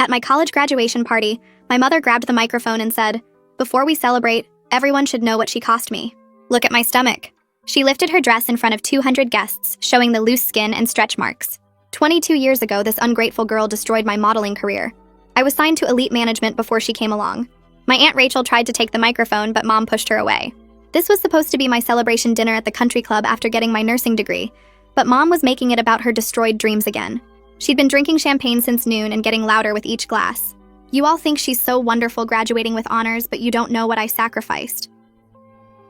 At my college graduation party, my mother grabbed the microphone and said, "Before we celebrate, everyone should know what she cost me. Look at my stomach." She lifted her dress in front of 200 guests, showing the loose skin and stretch marks. 22 years ago, this ungrateful girl destroyed my modeling career. I was signed to elite management before she came along. My Aunt Rachel tried to take the microphone, but Mom pushed her away. This was supposed to be my celebration dinner at the country club after getting my nursing degree, but Mom was making it about her destroyed dreams again. She'd been drinking champagne since noon and getting louder with each glass. "You all think she's so wonderful graduating with honors, but you don't know what I sacrificed."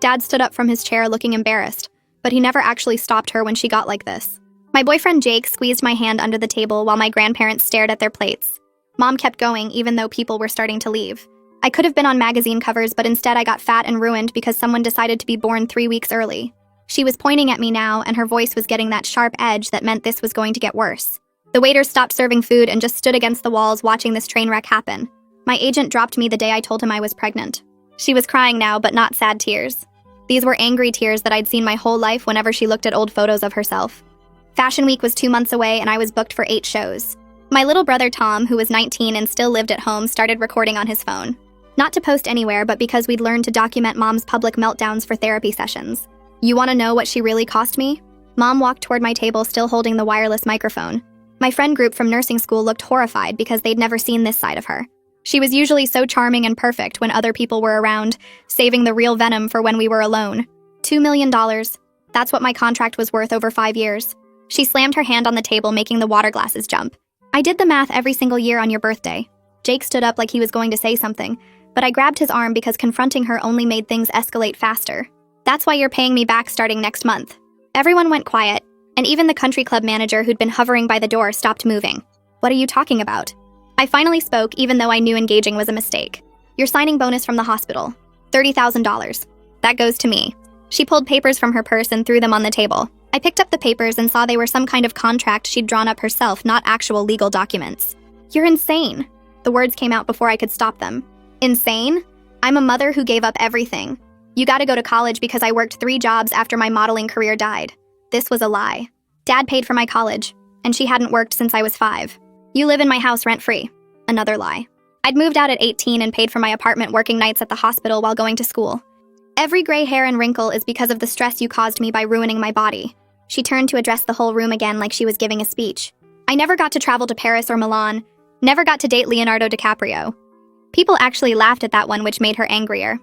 Dad stood up from his chair looking embarrassed, but he never actually stopped her when she got like this. My boyfriend Jake squeezed my hand under the table while my grandparents stared at their plates. Mom kept going even though people were starting to leave. I could have been on magazine covers, but instead I got fat and ruined because someone decided to be born 3 weeks early. She was pointing at me now, and her voice was getting that sharp edge that meant this was going to get worse. The waiter stopped serving food and just stood against the walls watching this train wreck happen. My agent dropped me the day I told him I was pregnant. She was crying now, but not sad tears. These were angry tears that I'd seen my whole life whenever she looked at old photos of herself. Fashion Week was 2 months away, and I was booked for 8 shows. My little brother Tom, who was 19 and still lived at home, started recording on his phone. Not to post anywhere, but because we'd learned to document Mom's public meltdowns for therapy sessions. You want to know what she really cost me? Mom walked toward my table, still holding the wireless microphone. My friend group from nursing school looked horrified because they'd never seen this side of her. She was usually so charming and perfect when other people were around, saving the real venom for when we were alone. $2 million. That's what my contract was worth over 5 years. She slammed her hand on the table, making the water glasses jump. "I did the math every single year on your birthday." Jake stood up like he was going to say something, but I grabbed his arm because confronting her only made things escalate faster. "That's why you're paying me back starting next month." Everyone went quiet, and even the country club manager who'd been hovering by the door stopped moving. "What are you talking about?" I finally spoke, even though I knew engaging was a mistake. "Your signing bonus from the hospital. $30,000. That goes to me." She pulled papers from her purse and threw them on the table. I picked up the papers and saw they were some kind of contract she'd drawn up herself, not actual legal documents. "You're insane." The words came out before I could stop them. Insane? I'm a mother who gave up everything. You gotta go to college because I worked 3 jobs after my modeling career died. This was a lie. Dad paid for my college, and she hadn't worked since I was 5. You live in my house rent-free. Another lie. I'd moved out at 18 and paid for my apartment working nights at the hospital while going to school. Every gray hair and wrinkle is because of the stress you caused me by ruining my body. She turned to address the whole room again like she was giving a speech. I never got to travel to Paris or Milan, never got to date Leonardo DiCaprio. People actually laughed at that one, which made her angrier.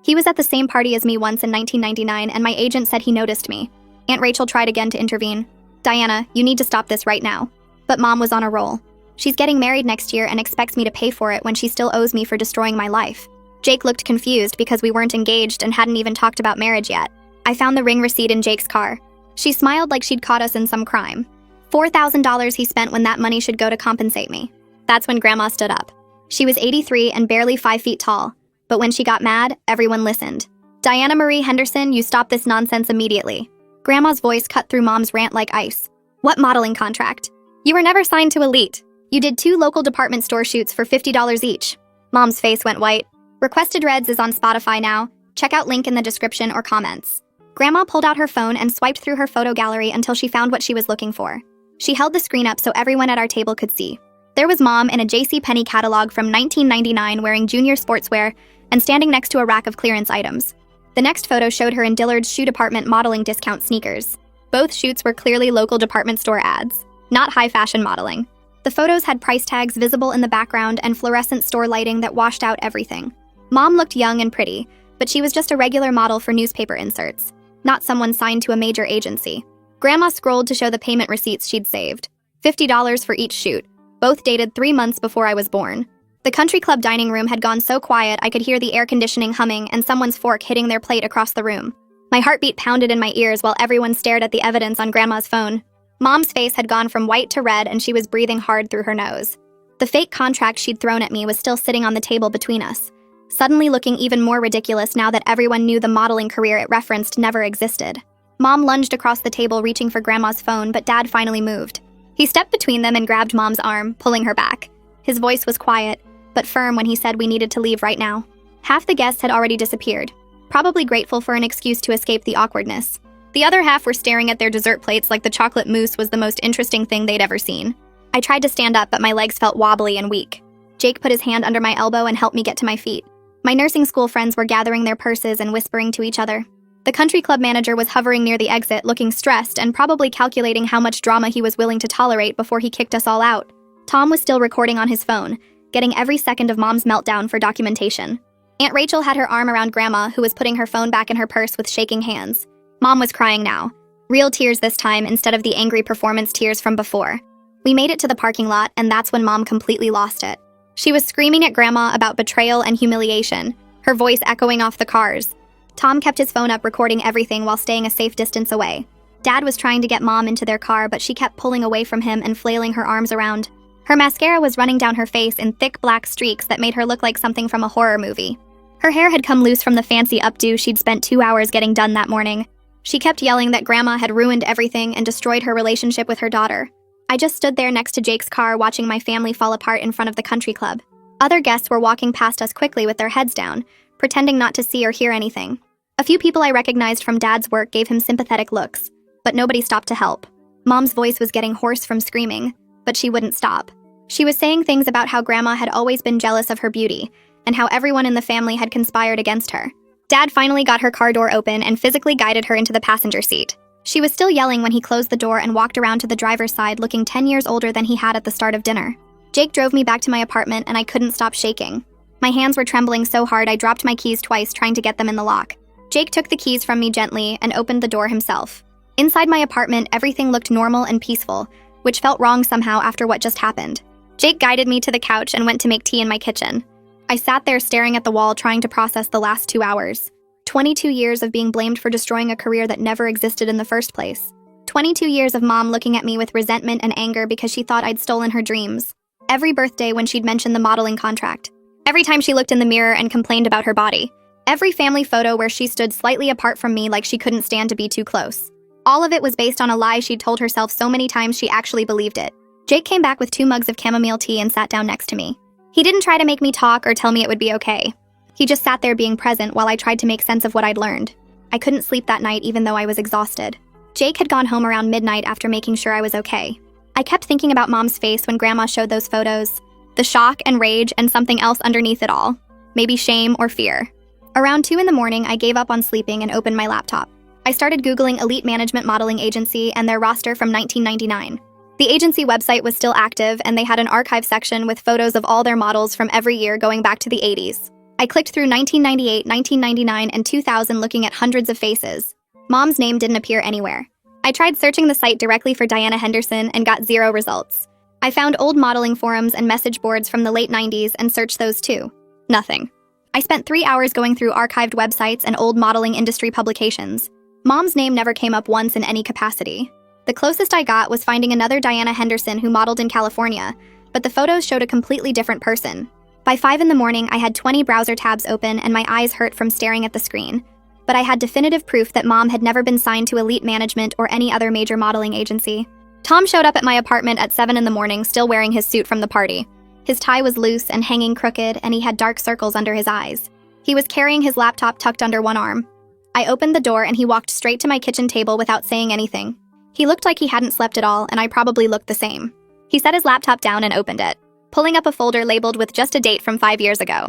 He was at the same party as me once in 1999, and my agent said he noticed me. Aunt Rachel tried again to intervene. "Diana, you need to stop this right now." But Mom was on a roll. "She's getting married next year and expects me to pay for it when she still owes me for destroying my life." Jake looked confused because we weren't engaged and hadn't even talked about marriage yet. I found the ring receipt in Jake's car. She smiled like she'd caught us in some crime. $4,000 he spent when that money should go to compensate me. That's when Grandma stood up. She was 83 and barely 5 feet tall, but when she got mad, everyone listened. "Diana Marie Henderson, you stop this nonsense immediately." Grandma's voice cut through Mom's rant like ice. "What modeling contract? You were never signed to Elite. You did 2 local department store shoots for $50 each." Mom's face went white. "Requested Reds is on Spotify now. Check out link in the description or comments." Grandma pulled out her phone and swiped through her photo gallery until she found what she was looking for. She held the screen up so everyone at our table could see. There was Mom in a JCPenney catalog from 1999 wearing junior sportswear and standing next to a rack of clearance items. The next photo showed her in Dillard's shoe department modeling discount sneakers. Both shoots were clearly local department store ads, not high fashion modeling. The photos had price tags visible in the background and fluorescent store lighting that washed out everything. Mom looked young and pretty, but she was just a regular model for newspaper inserts, not someone signed to a major agency. Grandma scrolled to show the payment receipts she'd saved. $50 for each shoot, both dated 3 months before I was born. The country club dining room had gone so quiet I could hear the air conditioning humming and someone's fork hitting their plate across the room. My heartbeat pounded in my ears while everyone stared at the evidence on Grandma's phone. Mom's face had gone from white to red and she was breathing hard through her nose. The fake contract she'd thrown at me was still sitting on the table between us, suddenly looking even more ridiculous now that everyone knew the modeling career it referenced never existed. Mom lunged across the table reaching for Grandma's phone, but Dad finally moved. He stepped between them and grabbed Mom's arm, pulling her back. His voice was quiet, but firm when he said we needed to leave right now. Half the guests had already disappeared, probably grateful for an excuse to escape the awkwardness. The other half were staring at their dessert plates like the chocolate mousse was the most interesting thing they'd ever seen. I tried to stand up, but my legs felt wobbly and weak. Jake put his hand under my elbow and helped me get to my feet. My nursing school friends were gathering their purses and whispering to each other. The country club manager was hovering near the exit, looking stressed and probably calculating how much drama he was willing to tolerate before he kicked us all out. Tom was still recording on his phone, getting every second of Mom's meltdown for documentation. Aunt Rachel had her arm around Grandma, who was putting her phone back in her purse with shaking hands. Mom was crying now. Real tears this time instead of the angry performance tears from before. We made it to the parking lot, and that's when Mom completely lost it. She was screaming at Grandma about betrayal and humiliation, her voice echoing off the cars. Tom kept his phone up recording everything while staying a safe distance away. Dad was trying to get Mom into their car, but she kept pulling away from him and flailing her arms around. Her mascara was running down her face in thick black streaks that made her look like something from a horror movie. Her hair had come loose from the fancy updo she'd spent 2 hours getting done that morning. She kept yelling that Grandma had ruined everything and destroyed her relationship with her daughter. I just stood there next to Jake's car watching my family fall apart in front of the country club. Other guests were walking past us quickly with their heads down, pretending not to see or hear anything. A few people I recognized from Dad's work gave him sympathetic looks, but nobody stopped to help. Mom's voice was getting hoarse from screaming, but she wouldn't stop. She was saying things about how Grandma had always been jealous of her beauty, and how everyone in the family had conspired against her. Dad finally got her car door open and physically guided her into the passenger seat. She was still yelling when he closed the door and walked around to the driver's side, looking 10 years older than he had at the start of dinner. Jake drove me back to my apartment, and I couldn't stop shaking. My hands were trembling so hard I dropped my keys twice trying to get them in the lock. Jake took the keys from me gently and opened the door himself. Inside my apartment, everything looked normal and peaceful, which felt wrong somehow after what just happened. Jake guided me to the couch and went to make tea in my kitchen. I sat there staring at the wall, trying to process the last 2 hours. 22 years of being blamed for destroying a career that never existed in the first place. 22 years of Mom looking at me with resentment and anger because she thought I'd stolen her dreams. Every birthday when she'd mentioned the modeling contract. Every time she looked in the mirror and complained about her body. Every family photo where she stood slightly apart from me like she couldn't stand to be too close. All of it was based on a lie she'd told herself so many times she actually believed it. Jake came back with 2 mugs of chamomile tea and sat down next to me. He didn't try to make me talk or tell me it would be okay. He just sat there being present while I tried to make sense of what I'd learned. I couldn't sleep that night even though I was exhausted. Jake had gone home around midnight after making sure I was okay. I kept thinking about Mom's face when Grandma showed those photos. The shock and rage and something else underneath it all. Maybe shame or fear. Around 2 in the morning, I gave up on sleeping and opened my laptop. I started Googling Elite Management Modeling Agency and their roster from 1999. The agency website was still active, and they had an archive section with photos of all their models from every year going back to the 80s. I clicked through 1998, 1999, and 2000 looking at hundreds of faces. Mom's name didn't appear anywhere. I tried searching the site directly for Diana Henderson and got 0 results. I found old modeling forums and message boards from the late 90s and searched those too. Nothing. I spent 3 hours going through archived websites and old modeling industry publications. Mom's name never came up once in any capacity. The closest I got was finding another Diana Henderson who modeled in California, but the photos showed a completely different person. By 5 in the morning, I had 20 browser tabs open and my eyes hurt from staring at the screen. But I had definitive proof that Mom had never been signed to Elite Management or any other major modeling agency. Tom showed up at my apartment at 7 in the morning, still wearing his suit from the party. His tie was loose and hanging crooked, and he had dark circles under his eyes. He was carrying his laptop tucked under one arm. I opened the door and he walked straight to my kitchen table without saying anything. He looked like he hadn't slept at all, and I probably looked the same. He set his laptop down and opened it, pulling up a folder labeled with just a date from 5 years ago.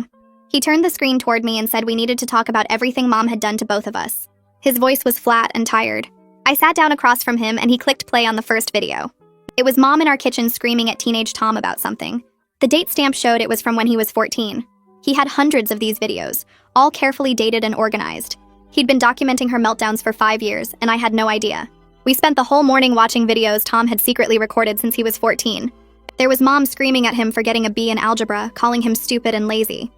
He turned the screen toward me and said we needed to talk about everything Mom had done to both of us. His voice was flat and tired. I sat down across from him and he clicked play on the first video. It was Mom in our kitchen screaming at teenage Tom about something. The date stamp showed it was from when he was 14. He had hundreds of these videos, all carefully dated and organized. He'd been documenting her meltdowns for 5 years, and I had no idea. We spent the whole morning watching videos Tom had secretly recorded since he was 14. There was Mom screaming at him for getting a B in algebra, calling him stupid and lazy.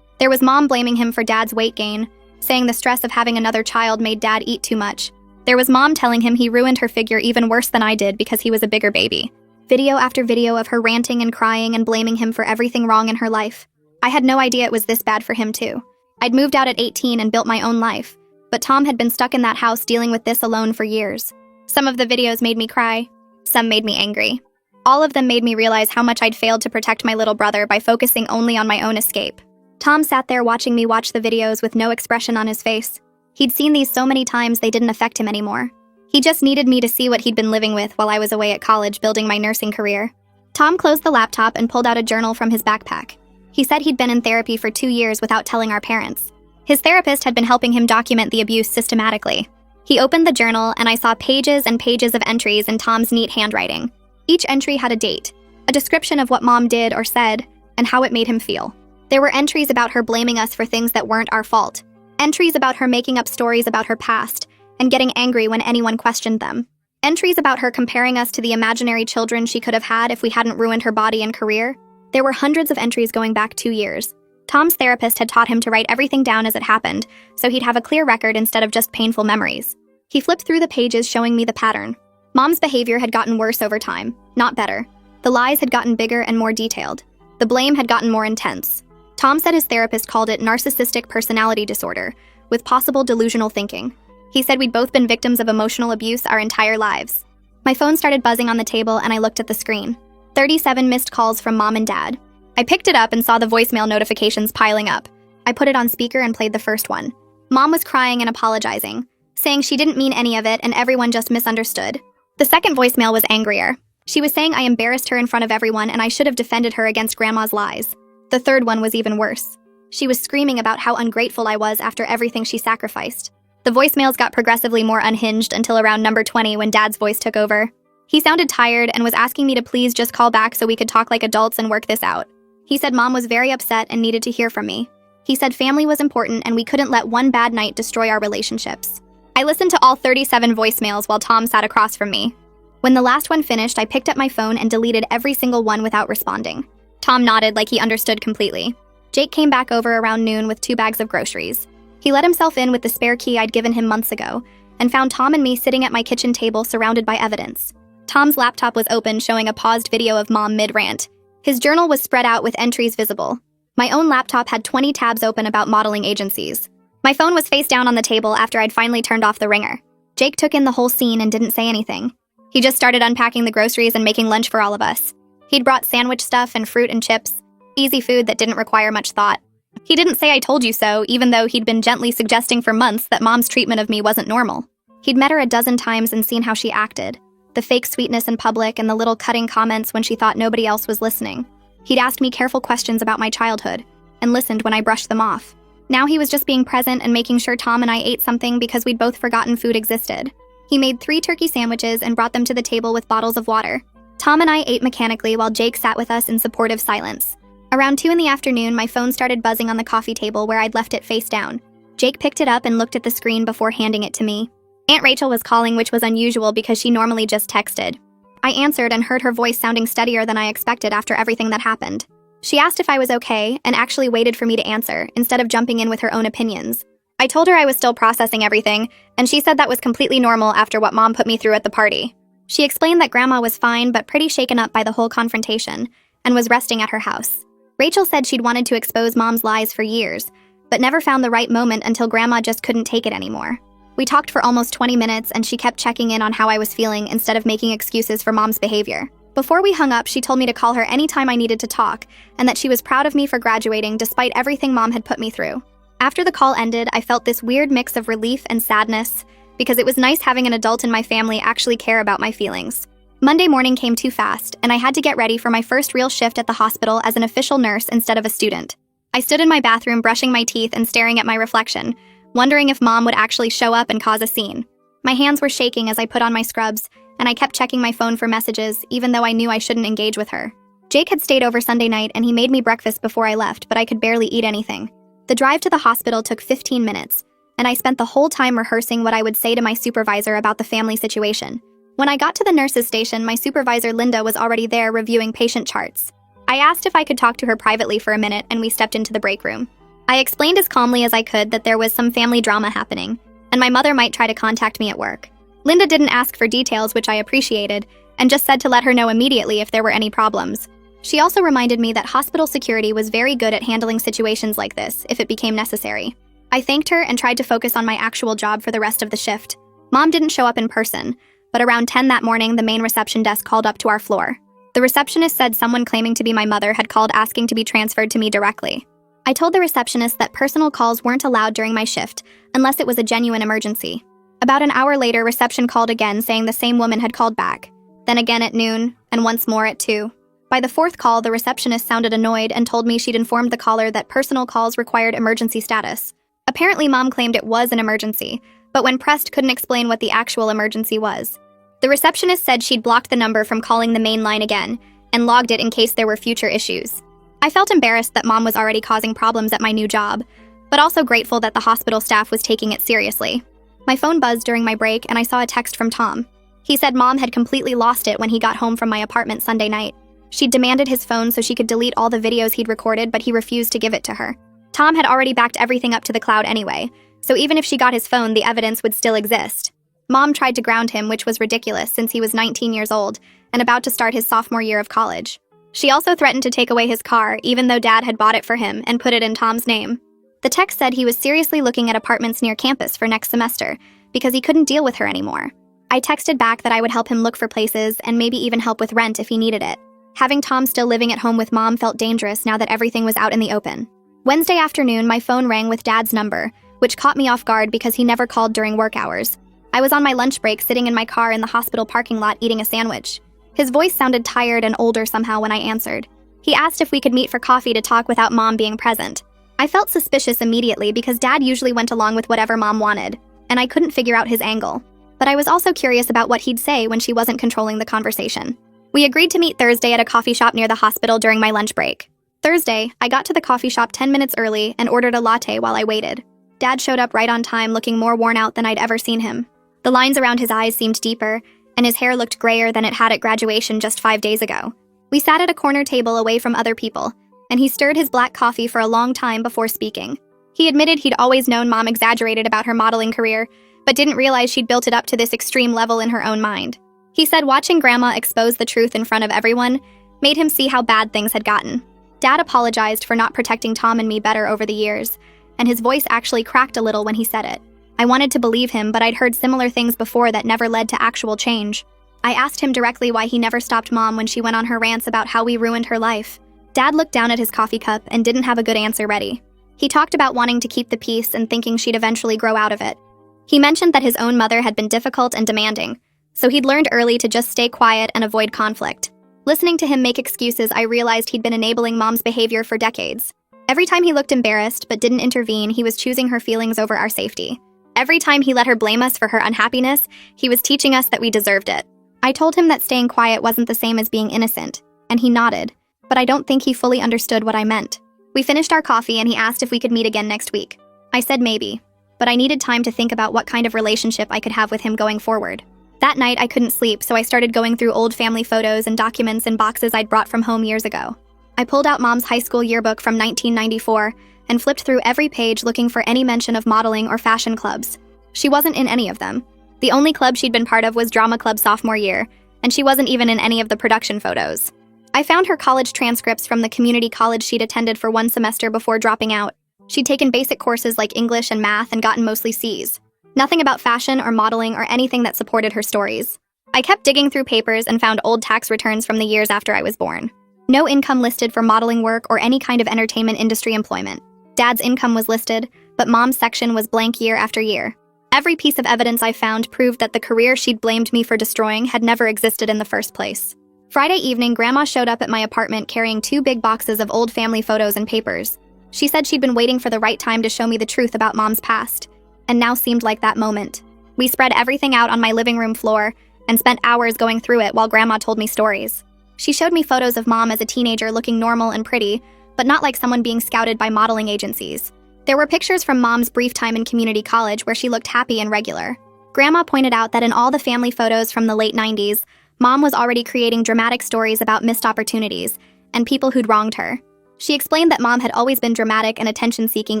There was Mom blaming him for Dad's weight gain, saying the stress of having another child made Dad eat too much. There was Mom telling him he ruined her figure even worse than I did because he was a bigger baby. Video after video of her ranting and crying and blaming him for everything wrong in her life. I had no idea it was this bad for him too. I'd moved out at 18 and built my own life, but Tom had been stuck in that house dealing with this alone for years. Some of the videos made me cry. Some made me angry. All of them made me realize how much I'd failed to protect my little brother by focusing only on my own escape. Tom sat there watching me watch the videos with no expression on his face. He'd seen these so many times they didn't affect him anymore. He just needed me to see what he'd been living with while I was away at college building my nursing career. Tom closed the laptop and pulled out a journal from his backpack. He said he'd been in therapy for 2 years without telling our parents. His therapist had been helping him document the abuse systematically. He opened the journal, and I saw pages and pages of entries in Tom's neat handwriting. Each entry had a date, a description of what Mom did or said, and how it made him feel. There were entries about her blaming us for things that weren't our fault, entries about her making up stories about her past and getting angry when anyone questioned them, entries about her comparing us to the imaginary children she could have had if we hadn't ruined her body and career. There were hundreds of entries going back 2 years. Tom's therapist had taught him to write everything down as it happened, so he'd have a clear record instead of just painful memories. He flipped through the pages, showing me the pattern. Mom's behavior had gotten worse over time, not better. The lies had gotten bigger and more detailed. The blame had gotten more intense. Tom said his therapist called it narcissistic personality disorder, with possible delusional thinking. He said we'd both been victims of emotional abuse our entire lives. My phone started buzzing on the table, and I looked at the screen. 37 missed calls from Mom and Dad. I picked it up and saw the voicemail notifications piling up. I put it on speaker and played the first one. Mom was crying and apologizing, saying she didn't mean any of it and everyone just misunderstood. The second voicemail was angrier. She was saying I embarrassed her in front of everyone and I should have defended her against Grandma's lies. The third one was even worse. She was screaming about how ungrateful I was after everything she sacrificed. The voicemails got progressively more unhinged until around number 20 when Dad's voice took over. He sounded tired and was asking me to please just call back so we could talk like adults and work this out. He said Mom was very upset and needed to hear from me. He said family was important and we couldn't let one bad night destroy our relationships. I listened to all 37 voicemails while Tom sat across from me. When the last one finished, I picked up my phone and deleted every single one without responding. Tom nodded like he understood completely. Jake came back over around noon with 2 bags of groceries. He let himself in with the spare key I'd given him months ago and found Tom and me sitting at my kitchen table surrounded by evidence. Tom's laptop was open, showing a paused video of Mom mid-rant. His journal was spread out with entries visible. My own laptop had 20 tabs open about modeling agencies. My phone was face down on the table after I'd finally turned off the ringer. Jake took in the whole scene and didn't say anything. He just started unpacking the groceries and making lunch for all of us. He'd brought sandwich stuff and fruit and chips, easy food that didn't require much thought. He didn't say I told you so, even though he'd been gently suggesting for months that Mom's treatment of me wasn't normal. He'd met her a dozen times and seen how she acted. The fake sweetness in public and the little cutting comments when she thought nobody else was listening. He'd asked me careful questions about my childhood and listened when I brushed them off. Now he was just being present and making sure Tom and I ate something because we'd both forgotten food existed. He made 3 turkey sandwiches and brought them to the table with bottles of water. Tom and I ate mechanically while Jake sat with us in supportive silence. Around 2 in the afternoon, my phone started buzzing on the coffee table where I'd left it face down. Jake picked it up and looked at the screen before handing it to me. Aunt Rachel was calling, which was unusual because she normally just texted. I answered and heard her voice sounding steadier than I expected after everything that happened. She asked if I was okay and actually waited for me to answer, instead of jumping in with her own opinions. I told her I was still processing everything, and she said that was completely normal after what Mom put me through at the party. She explained that Grandma was fine but pretty shaken up by the whole confrontation, and was resting at her house. Rachel said she'd wanted to expose Mom's lies for years, but never found the right moment until Grandma just couldn't take it anymore. We talked for almost 20 minutes and she kept checking in on how I was feeling instead of making excuses for Mom's behavior. Before we hung up, she told me to call her anytime I needed to talk and that she was proud of me for graduating despite everything Mom had put me through. After the call ended, I felt this weird mix of relief and sadness because it was nice having an adult in my family actually care about my feelings. Monday morning came too fast and I had to get ready for my first real shift at the hospital as an official nurse instead of a student. I stood in my bathroom brushing my teeth and staring at my reflection, wondering if Mom would actually show up and cause a scene. My hands were shaking as I put on my scrubs, and I kept checking my phone for messages, even though I knew I shouldn't engage with her. Jake had stayed over Sunday night and he made me breakfast before I left, but I could barely eat anything. The drive to the hospital took 15 minutes, and I spent the whole time rehearsing what I would say to my supervisor about the family situation. When I got to the nurse's station, my supervisor Linda was already there reviewing patient charts. I asked if I could talk to her privately for a minute, and we stepped into the break room. I explained as calmly as I could that there was some family drama happening, and my mother might try to contact me at work. Linda didn't ask for details, which I appreciated, and just said to let her know immediately if there were any problems. She also reminded me that hospital security was very good at handling situations like this, if it became necessary. I thanked her and tried to focus on my actual job for the rest of the shift. Mom didn't show up in person, but around 10 that morning, the main reception desk called up to our floor. The receptionist said someone claiming to be my mother had called asking to be transferred to me directly. I told the receptionist that personal calls weren't allowed during my shift, unless it was a genuine emergency. About an hour later, reception called again saying the same woman had called back, then again at noon, and once more at 2. By the fourth call, the receptionist sounded annoyed and told me she'd informed the caller that personal calls required emergency status. Apparently, Mom claimed it was an emergency, but when pressed, couldn't explain what the actual emergency was. The receptionist said she'd blocked the number from calling the main line again and logged it in case there were future issues. I felt embarrassed that Mom was already causing problems at my new job, but also grateful that the hospital staff was taking it seriously. My phone buzzed during my break and I saw a text from Tom. He said Mom had completely lost it when he got home from my apartment Sunday night. She'd demanded his phone so she could delete all the videos he'd recorded, but he refused to give it to her. Tom had already backed everything up to the cloud anyway, so even if she got his phone, the evidence would still exist. Mom tried to ground him, which was ridiculous since he was 19 years old and about to start his sophomore year of college. She also threatened to take away his car, even though Dad had bought it for him and put it in Tom's name. The text said he was seriously looking at apartments near campus for next semester because he couldn't deal with her anymore. I texted back that I would help him look for places and maybe even help with rent if he needed it. Having Tom still living at home with Mom felt dangerous now that everything was out in the open. Wednesday afternoon, my phone rang with Dad's number, which caught me off guard because he never called during work hours. I was on my lunch break sitting in my car in the hospital parking lot eating a sandwich. His voice sounded tired and older somehow when I answered. He asked if we could meet for coffee to talk without Mom being present. I felt suspicious immediately because Dad usually went along with whatever Mom wanted, and I couldn't figure out his angle. But I was also curious about what he'd say when she wasn't controlling the conversation. We agreed to meet Thursday at a coffee shop near the hospital during my lunch break. Thursday, I got to the coffee shop 10 minutes early and ordered a latte while I waited. Dad showed up right on time, looking more worn out than I'd ever seen him. The lines around his eyes seemed deeper, and his hair looked grayer than it had at graduation just 5 days ago. We sat at a corner table away from other people, and he stirred his black coffee for a long time before speaking. He admitted he'd always known Mom exaggerated about her modeling career, but didn't realize she'd built it up to this extreme level in her own mind. He said watching Grandma expose the truth in front of everyone made him see how bad things had gotten. Dad apologized for not protecting Tom and me better over the years, and his voice actually cracked a little when he said it. I wanted to believe him, but I'd heard similar things before that never led to actual change. I asked him directly why he never stopped Mom when she went on her rants about how we ruined her life. Dad looked down at his coffee cup and didn't have a good answer ready. He talked about wanting to keep the peace and thinking she'd eventually grow out of it. He mentioned that his own mother had been difficult and demanding, so he'd learned early to just stay quiet and avoid conflict. Listening to him make excuses, I realized he'd been enabling Mom's behavior for decades. Every time he looked embarrassed but didn't intervene, he was choosing her feelings over our safety. Every time he let her blame us for her unhappiness, he was teaching us that we deserved it. I told him that staying quiet wasn't the same as being innocent, and he nodded, but I don't think he fully understood what I meant. We finished our coffee and he asked if we could meet again next week. I said maybe, but I needed time to think about what kind of relationship I could have with him going forward. That night, I couldn't sleep, so I started going through old family photos and documents in boxes I'd brought from home years ago. I pulled out Mom's high school yearbook from 1994 and flipped through every page looking for any mention of modeling or fashion clubs. She wasn't in any of them. The only club she'd been part of was drama club sophomore year, and she wasn't even in any of the production photos. I found her college transcripts from the community college she'd attended for one semester before dropping out. She'd taken basic courses like English and math and gotten mostly C's. Nothing about fashion or modeling or anything that supported her stories. I kept digging through papers and found old tax returns from the years after I was born. No income listed for modeling work or any kind of entertainment industry employment. Dad's income was listed, but Mom's section was blank year after year. Every piece of evidence I found proved that the career she'd blamed me for destroying had never existed in the first place. Friday evening, Grandma showed up at my apartment carrying 2 big boxes of old family photos and papers. She said she'd been waiting for the right time to show me the truth about Mom's past, and now seemed like that moment. We spread everything out on my living room floor and spent hours going through it while Grandma told me stories. She showed me photos of Mom as a teenager looking normal and pretty, but not like someone being scouted by modeling agencies. There were pictures from Mom's brief time in community college where she looked happy and regular. Grandma pointed out that in all the family photos from the late 90s, Mom was already creating dramatic stories about missed opportunities and people who'd wronged her. She explained that Mom had always been dramatic and attention-seeking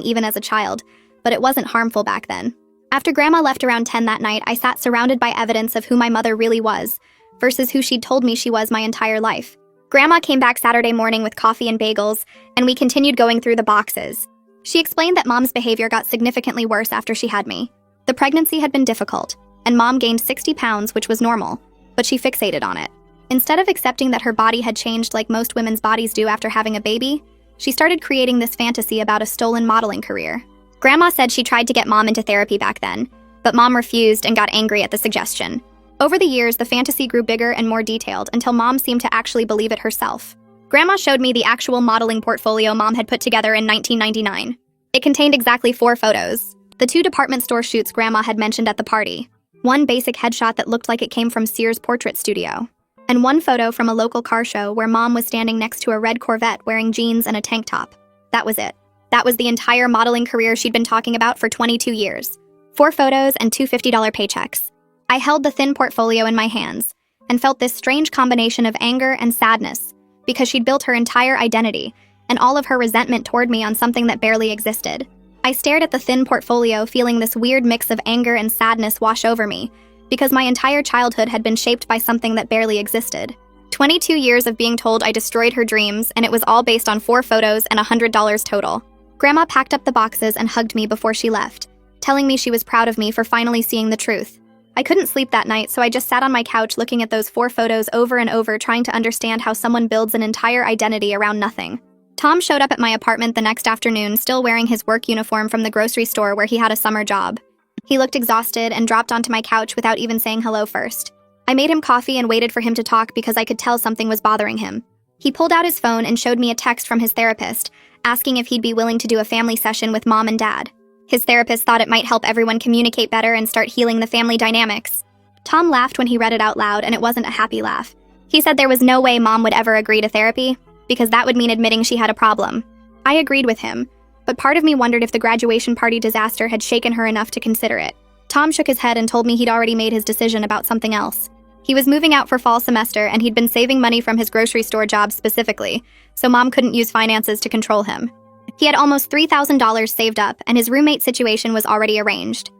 even as a child, but it wasn't harmful back then. After Grandma left around 10 that night, I sat surrounded by evidence of who my mother really was, versus who she'd told me she was my entire life. Grandma came back Saturday morning with coffee and bagels, and we continued going through the boxes. She explained that Mom's behavior got significantly worse after she had me. The pregnancy had been difficult, and Mom gained 60 pounds, which was normal, but she fixated on it. Instead of accepting that her body had changed like most women's bodies do after having a baby, she started creating this fantasy about a stolen modeling career. Grandma said she tried to get Mom into therapy back then, but Mom refused and got angry at the suggestion. Over the years, the fantasy grew bigger and more detailed until Mom seemed to actually believe it herself. Grandma showed me the actual modeling portfolio Mom had put together in 1999. It contained exactly 4 photos. The 2 department store shoots Grandma had mentioned at the party. 1 basic headshot that looked like it came from Sears Portrait Studio. And 1 photo from a local car show where Mom was standing next to a red Corvette wearing jeans and a tank top. That was it. That was the entire modeling career she'd been talking about for 22 years. 4 photos and 2 $50 paychecks. I held the thin portfolio in my hands and felt this strange combination of anger and sadness because she'd built her entire identity and all of her resentment toward me on something that barely existed. I stared at the thin portfolio, feeling this weird mix of anger and sadness wash over me because my entire childhood had been shaped by something that barely existed. 22 years of being told I destroyed her dreams, and it was all based on 4 photos and $100 total. Grandma packed up the boxes and hugged me before she left, telling me she was proud of me for finally seeing the truth. I couldn't sleep that night, so I just sat on my couch looking at those 4 photos over and over, trying to understand how someone builds an entire identity around nothing. Tom showed up at my apartment the next afternoon, still wearing his work uniform from the grocery store where he had a summer job. He looked exhausted and dropped onto my couch without even saying hello first. I made him coffee and waited for him to talk because I could tell something was bothering him. He pulled out his phone and showed me a text from his therapist, asking if he'd be willing to do a family session with Mom and Dad. His therapist thought it might help everyone communicate better and start healing the family dynamics. Tom laughed when he read it out loud, and it wasn't a happy laugh. He said there was no way Mom would ever agree to therapy, because that would mean admitting she had a problem. I agreed with him, but part of me wondered if the graduation party disaster had shaken her enough to consider it. Tom shook his head and told me he'd already made his decision about something else. He was moving out for fall semester, and he'd been saving money from his grocery store job specifically, so Mom couldn't use finances to control him. He had almost $3,000 saved up, and his roommate situation was already arranged.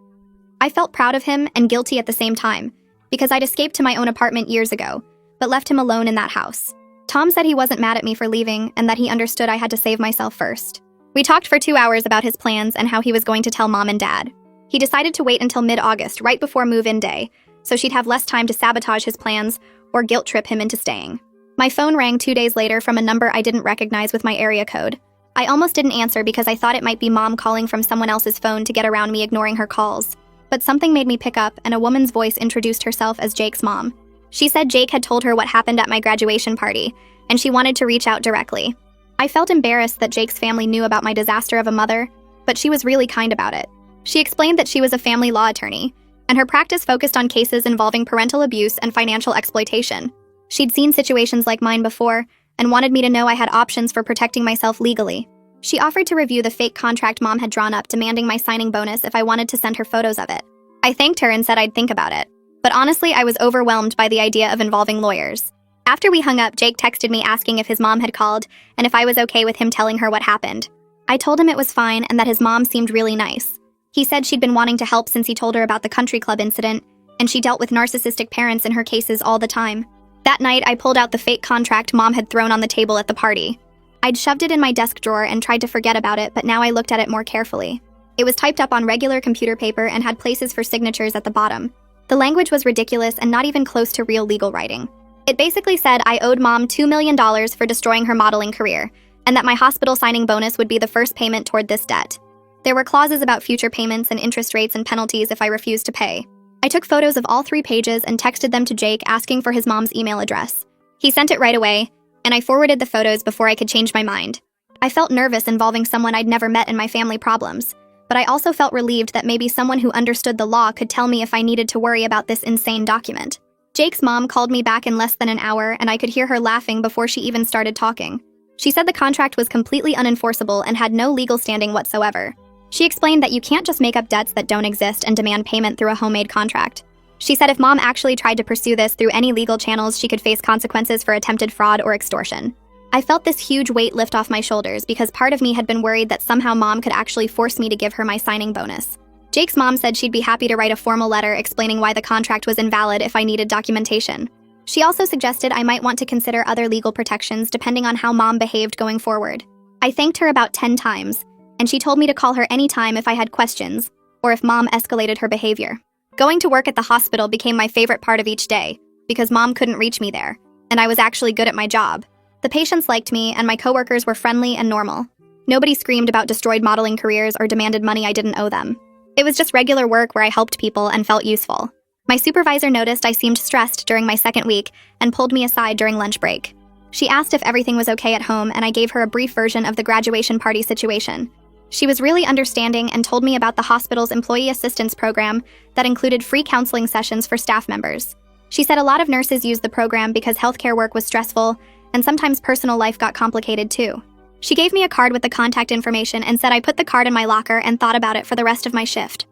I felt proud of him and guilty at the same time, because I'd escaped to my own apartment years ago, but left him alone in that house. Tom said he wasn't mad at me for leaving and that he understood I had to save myself first. We talked for 2 hours about his plans and how he was going to tell Mom and Dad. He decided to wait until mid-August, right before move-in day, so she'd have less time to sabotage his plans or guilt trip him into staying. My phone rang 2 days later from a number I didn't recognize with my area code. I almost didn't answer because I thought it might be Mom calling from someone else's phone to get around me ignoring her calls. But something made me pick up, and a woman's voice introduced herself as Jake's mom. She said Jake had told her what happened at my graduation party, and she wanted to reach out directly. I felt embarrassed that Jake's family knew about my disaster of a mother, but she was really kind about it. She explained that she was a family law attorney, and her practice focused on cases involving parental abuse and financial exploitation. She'd seen situations like mine before, and wanted me to know I had options for protecting myself legally. She offered to review the fake contract Mom had drawn up, demanding my signing bonus if I wanted to send her photos of it. I thanked her and said I'd think about it. But honestly, I was overwhelmed by the idea of involving lawyers. After we hung up, Jake texted me asking if his mom had called and if I was okay with him telling her what happened. I told him it was fine and that his mom seemed really nice. He said she'd been wanting to help since he told her about the country club incident, and she dealt with narcissistic parents in her cases all the time. That night, I pulled out the fake contract Mom had thrown on the table at the party. I'd shoved it in my desk drawer and tried to forget about it, but now I looked at it more carefully. It was typed up on regular computer paper and had places for signatures at the bottom. The language was ridiculous and not even close to real legal writing. It basically said I owed Mom $2 million for destroying her modeling career, and that my hospital signing bonus would be the first payment toward this debt. There were clauses about future payments and interest rates and penalties if I refused to pay. I took photos of all 3 pages and texted them to Jake asking for his mom's email address. He sent it right away, and I forwarded the photos before I could change my mind. I felt nervous involving someone I'd never met in my family problems, but I also felt relieved that maybe someone who understood the law could tell me if I needed to worry about this insane document. Jake's mom called me back in less than an hour, and I could hear her laughing before she even started talking. She said the contract was completely unenforceable and had no legal standing whatsoever. She explained that you can't just make up debts that don't exist and demand payment through a homemade contract. She said if Mom actually tried to pursue this through any legal channels, she could face consequences for attempted fraud or extortion. I felt this huge weight lift off my shoulders because part of me had been worried that somehow Mom could actually force me to give her my signing bonus. Jake's mom said she'd be happy to write a formal letter explaining why the contract was invalid if I needed documentation. She also suggested I might want to consider other legal protections depending on how Mom behaved going forward. I thanked her about 10 times, and she told me to call her anytime if I had questions, or if Mom escalated her behavior. Going to work at the hospital became my favorite part of each day, because Mom couldn't reach me there, and I was actually good at my job. The patients liked me, and my coworkers were friendly and normal. Nobody screamed about destroyed modeling careers or demanded money I didn't owe them. It was just regular work where I helped people and felt useful. My supervisor noticed I seemed stressed during my second week and pulled me aside during lunch break. She asked if everything was okay at home, and I gave her a brief version of the graduation party situation. She was really understanding and told me about the hospital's employee assistance program that included free counseling sessions for staff members. She said a lot of nurses use the program because healthcare work was stressful and sometimes personal life got complicated too. She gave me a card with the contact information and said I put the card in my locker and thought about it for the rest of my shift.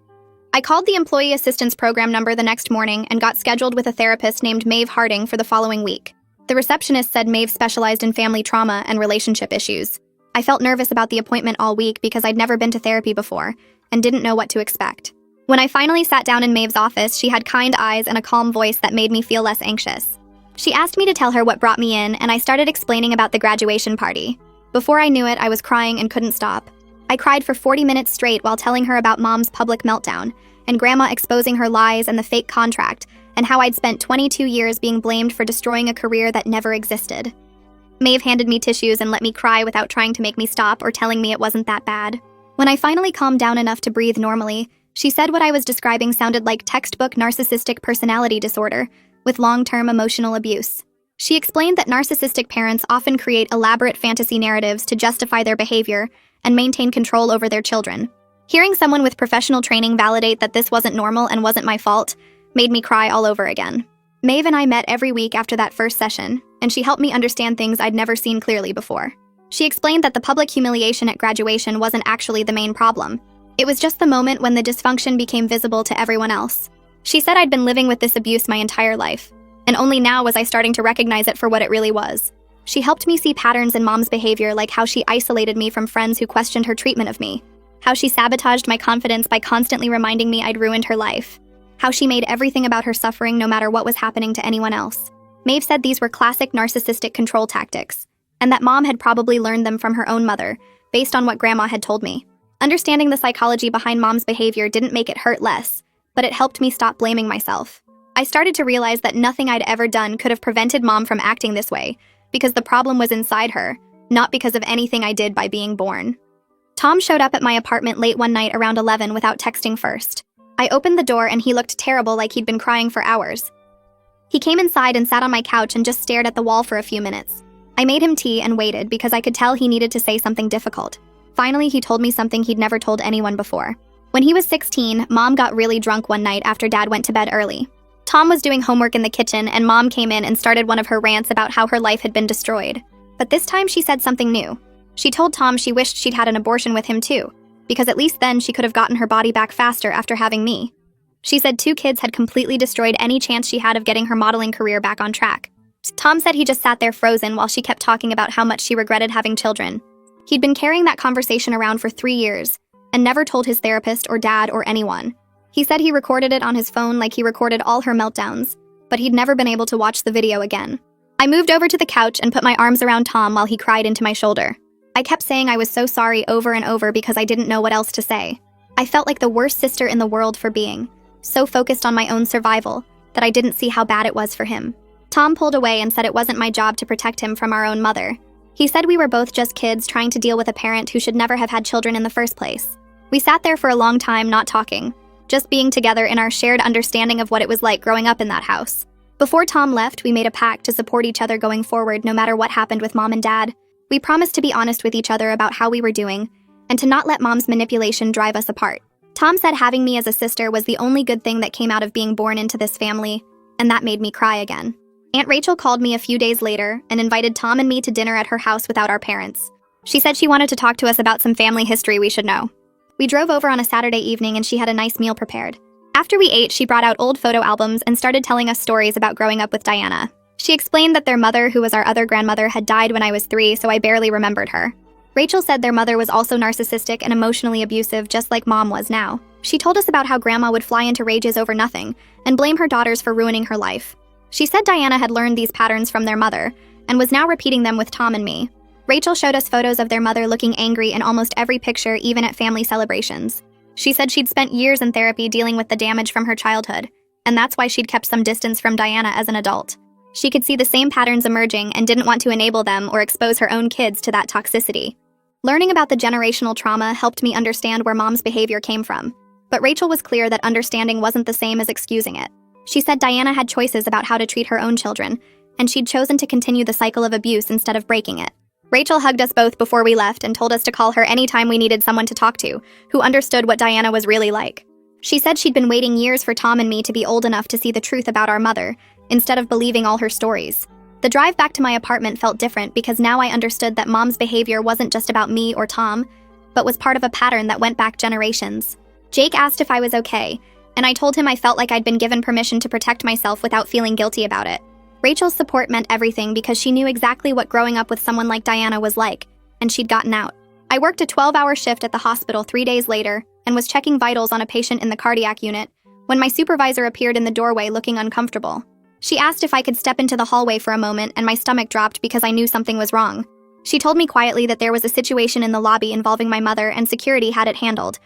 I called the employee assistance program number the next morning and got scheduled with a therapist named Maeve Harding for the following week. The receptionist said Maeve specialized in family trauma and relationship issues. I felt nervous about the appointment all week because I'd never been to therapy before and didn't know what to expect. When I finally sat down in Maeve's office, she had kind eyes and a calm voice that made me feel less anxious. She asked me to tell her what brought me in, and I started explaining about the graduation party. Before I knew it, I was crying and couldn't stop. I cried for 40 minutes straight while telling her about Mom's public meltdown, and Grandma exposing her lies and the fake contract, and how I'd spent 22 years being blamed for destroying a career that never existed. Maeve handed me tissues and let me cry without trying to make me stop or telling me it wasn't that bad. When I finally calmed down enough to breathe normally, she said what I was describing sounded like textbook narcissistic personality disorder with long-term emotional abuse. She explained that narcissistic parents often create elaborate fantasy narratives to justify their behavior and maintain control over their children. Hearing someone with professional training validate that this wasn't normal and wasn't my fault made me cry all over again. Maeve and I met every week after that first session, and she helped me understand things I'd never seen clearly before. She explained that the public humiliation at graduation wasn't actually the main problem. It was just the moment when the dysfunction became visible to everyone else. She said I'd been living with this abuse my entire life, and only now was I starting to recognize it for what it really was. She helped me see patterns in Mom's behavior, like how she isolated me from friends who questioned her treatment of me, how she sabotaged my confidence by constantly reminding me I'd ruined her life, how she made everything about her suffering no matter what was happening to anyone else. Maeve said these were classic narcissistic control tactics, and that Mom had probably learned them from her own mother, based on what Grandma had told me. Understanding the psychology behind Mom's behavior didn't make it hurt less, but it helped me stop blaming myself. I started to realize that nothing I'd ever done could have prevented Mom from acting this way, because the problem was inside her, not because of anything I did by being born. Tom showed up at my apartment late one night around 11 without texting first. I opened the door and he looked terrible, like he'd been crying for hours. He came inside and sat on my couch and just stared at the wall for a few minutes. I made him tea and waited because I could tell he needed to say something difficult. Finally, he told me something he'd never told anyone before. When he was 16, Mom got really drunk one night after Dad went to bed early. Tom was doing homework in the kitchen and Mom came in and started one of her rants about how her life had been destroyed. But this time she said something new. She told Tom she wished she'd had an abortion with him too, because at least then she could have gotten her body back faster after having me. She said 2 kids had completely destroyed any chance she had of getting her modeling career back on track. Tom said he just sat there frozen while she kept talking about how much she regretted having children. He'd been carrying that conversation around for 3 years and never told his therapist or dad or anyone. He said he recorded it on his phone like he recorded all her meltdowns, but he'd never been able to watch the video again. I moved over to the couch and put my arms around Tom while he cried into my shoulder. I kept saying I was so sorry over and over because I didn't know what else to say. I felt like the worst sister in the world for being so focused on my own survival that I didn't see how bad it was for him. Tom pulled away and said it wasn't my job to protect him from our own mother. He said we were both just kids trying to deal with a parent who should never have had children in the first place. We sat there for a long time not talking, just being together in our shared understanding of what it was like growing up in that house. Before Tom left, we made a pact to support each other going forward no matter what happened with Mom and Dad. We promised to be honest with each other about how we were doing, and to not let Mom's manipulation drive us apart. Tom said having me as a sister was the only good thing that came out of being born into this family, and that made me cry again. Aunt Rachel called me a few days later and invited Tom and me to dinner at her house without our parents. She said she wanted to talk to us about some family history we should know. We drove over on a Saturday evening and she had a nice meal prepared. After we ate, she brought out old photo albums and started telling us stories about growing up with Diana. She explained that their mother, who was our other grandmother, had died when I was 3, so I barely remembered her. Rachel said their mother was also narcissistic and emotionally abusive, just like Mom was now. She told us about how Grandma would fly into rages over nothing and blame her daughters for ruining her life. She said Diana had learned these patterns from their mother and was now repeating them with Tom and me. Rachel showed us photos of their mother looking angry in almost every picture, even at family celebrations. She said she'd spent years in therapy dealing with the damage from her childhood, and that's why she'd kept some distance from Diana as an adult. She could see the same patterns emerging and didn't want to enable them or expose her own kids to that toxicity. Learning about the generational trauma helped me understand where Mom's behavior came from, but Rachel was clear that understanding wasn't the same as excusing it. She said Diana had choices about how to treat her own children, and she'd chosen to continue the cycle of abuse instead of breaking it. Rachel hugged us both before we left and told us to call her anytime we needed someone to talk to, who understood what Diana was really like. She said she'd been waiting years for Tom and me to be old enough to see the truth about our mother, instead of believing all her stories. The drive back to my apartment felt different because now I understood that Mom's behavior wasn't just about me or Tom, but was part of a pattern that went back generations. Jake asked if I was okay, and I told him I felt like I'd been given permission to protect myself without feeling guilty about it. Rachel's support meant everything because she knew exactly what growing up with someone like Diana was like, and she'd gotten out. I worked a 12-hour shift at the hospital 3 days later and was checking vitals on a patient in the cardiac unit when my supervisor appeared in the doorway looking uncomfortable. She asked if I could step into the hallway for a moment, and my stomach dropped because I knew something was wrong. She told me quietly that there was a situation in the lobby involving my mother and security had it handled,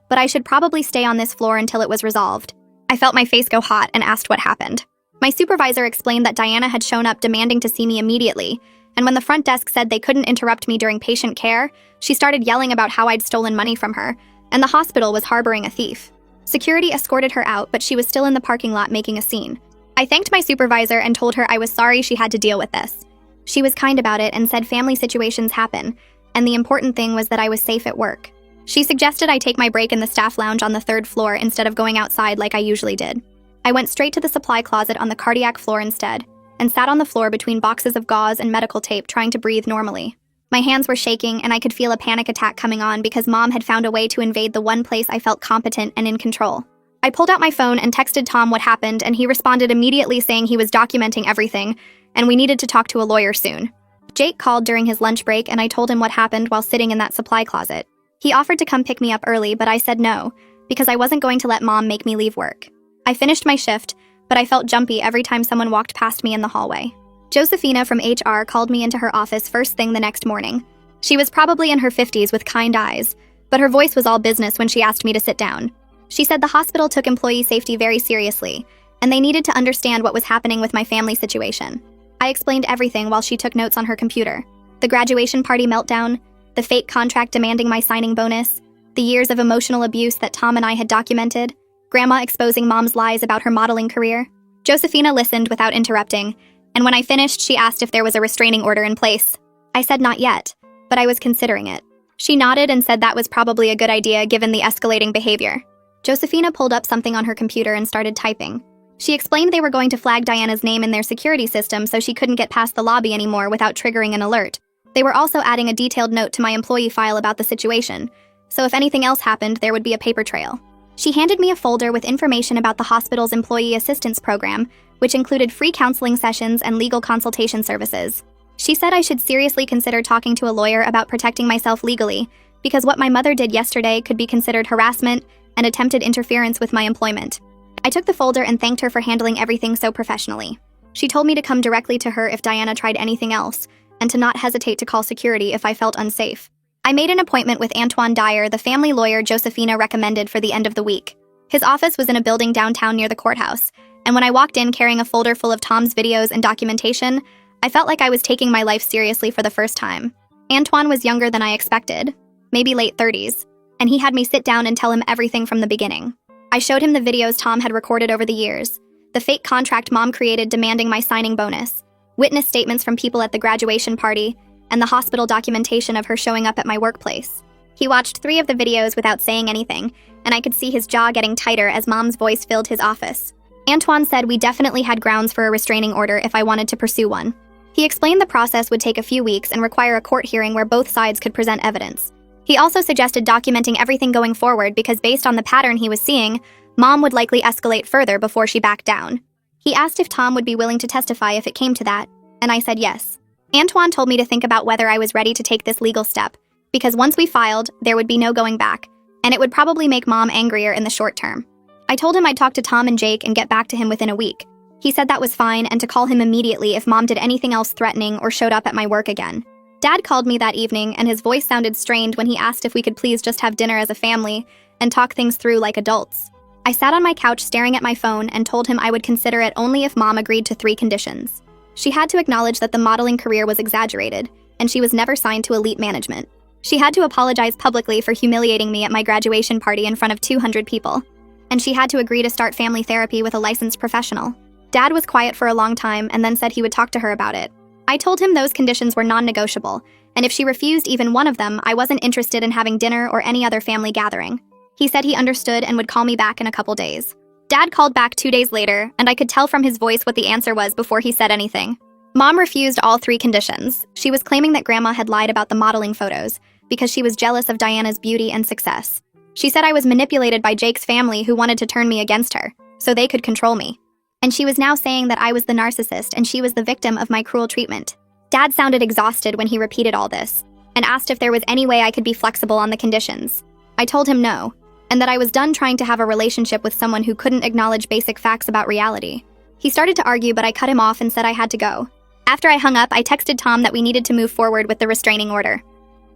but I should probably stay on this floor until it was resolved. I felt my face go hot and asked what happened. My supervisor explained that Diana had shown up demanding to see me immediately, and when the front desk said they couldn't interrupt me during patient care, she started yelling about how I'd stolen money from her, and the hospital was harboring a thief. Security escorted her out, but she was still in the parking lot making a scene. I thanked my supervisor and told her I was sorry she had to deal with this. She was kind about it and said family situations happen, and the important thing was that I was safe at work. She suggested I take my break in the staff lounge on the 3rd floor instead of going outside like I usually did. I went straight to the supply closet on the cardiac floor instead, and sat on the floor between boxes of gauze and medical tape trying to breathe normally. My hands were shaking and I could feel a panic attack coming on because Mom had found a way to invade the one place I felt competent and in control. I pulled out my phone and texted Tom what happened, and he responded immediately saying he was documenting everything and we needed to talk to a lawyer soon. Jake called during his lunch break and I told him what happened while sitting in that supply closet. He offered to come pick me up early, but I said no, because I wasn't going to let Mom make me leave work. I finished my shift, but I felt jumpy every time someone walked past me in the hallway. Josephina from HR called me into her office first thing the next morning. She was probably in her 50s with kind eyes, but her voice was all business when she asked me to sit down. She said the hospital took employee safety very seriously, and they needed to understand what was happening with my family situation. I explained everything while she took notes on her computer. The graduation party meltdown, the fake contract demanding my signing bonus, the years of emotional abuse that Tom and I had documented, Grandma exposing Mom's lies about her modeling career. Josephina listened without interrupting, and when I finished, she asked if there was a restraining order in place. I said not yet, but I was considering it. She nodded and said that was probably a good idea given the escalating behavior. Josephina pulled up something on her computer and started typing. She explained they were going to flag Diana's name in their security system so she couldn't get past the lobby anymore without triggering an alert. They were also adding a detailed note to my employee file about the situation, so if anything else happened, there would be a paper trail. She handed me a folder with information about the hospital's employee assistance program, which included free counseling sessions and legal consultation services. She said I should seriously consider talking to a lawyer about protecting myself legally, because what my mother did yesterday could be considered harassment and attempted interference with my employment. I took the folder and thanked her for handling everything so professionally. She told me to come directly to her if Diana tried anything else, and to not hesitate to call security if I felt unsafe. I made an appointment with Antoine Dyer, the family lawyer Josephina recommended for the end of the week. His office was in a building downtown near the courthouse, and when I walked in carrying a folder full of Tom's videos and documentation, I felt like I was taking my life seriously for the first time. Antoine was younger than I expected, maybe late 30s, and he had me sit down and tell him everything from the beginning. I showed him the videos Tom had recorded over the years, the fake contract Mom created demanding my signing bonus, witness statements from people at the graduation party, and the hospital documentation of her showing up at my workplace. He watched 3 of the videos without saying anything, and I could see his jaw getting tighter as Mom's voice filled his office. Antoine said we definitely had grounds for a restraining order if I wanted to pursue one. He explained the process would take a few weeks and require a court hearing where both sides could present evidence. He also suggested documenting everything going forward because based on the pattern he was seeing, Mom would likely escalate further before she backed down. He asked if Tom would be willing to testify if it came to that, and I said yes. Antoine told me to think about whether I was ready to take this legal step, because once we filed, there would be no going back, and it would probably make Mom angrier in the short term. I told him I'd talk to Tom and Jake and get back to him within a week. He said that was fine and to call him immediately if Mom did anything else threatening or showed up at my work again. Dad called me that evening, and his voice sounded strained when he asked if we could please just have dinner as a family and talk things through like adults. I sat on my couch staring at my phone and told him I would consider it only if Mom agreed to 3 conditions. She had to acknowledge that the modeling career was exaggerated, and she was never signed to elite management. She had to apologize publicly for humiliating me at my graduation party in front of 200 people. and she had to agree to start family therapy with a licensed professional. Dad was quiet for a long time and then said he would talk to her about it. I told him those conditions were non-negotiable, and if she refused even one of them, I wasn't interested in having dinner or any other family gathering. He said he understood and would call me back in a couple days. Dad called back 2 days later, and I could tell from his voice what the answer was before he said anything. Mom refused all 3 conditions. She was claiming that Grandma had lied about the modeling photos because she was jealous of Diana's beauty and success. She said I was manipulated by Jake's family who wanted to turn me against her, so they could control me. And she was now saying that I was the narcissist and she was the victim of my cruel treatment. Dad sounded exhausted when he repeated all this, and asked if there was any way I could be flexible on the conditions. I told him no, and that I was done trying to have a relationship with someone who couldn't acknowledge basic facts about reality. He started to argue, but I cut him off and said I had to go. After I hung up, I texted Tom that we needed to move forward with the restraining order.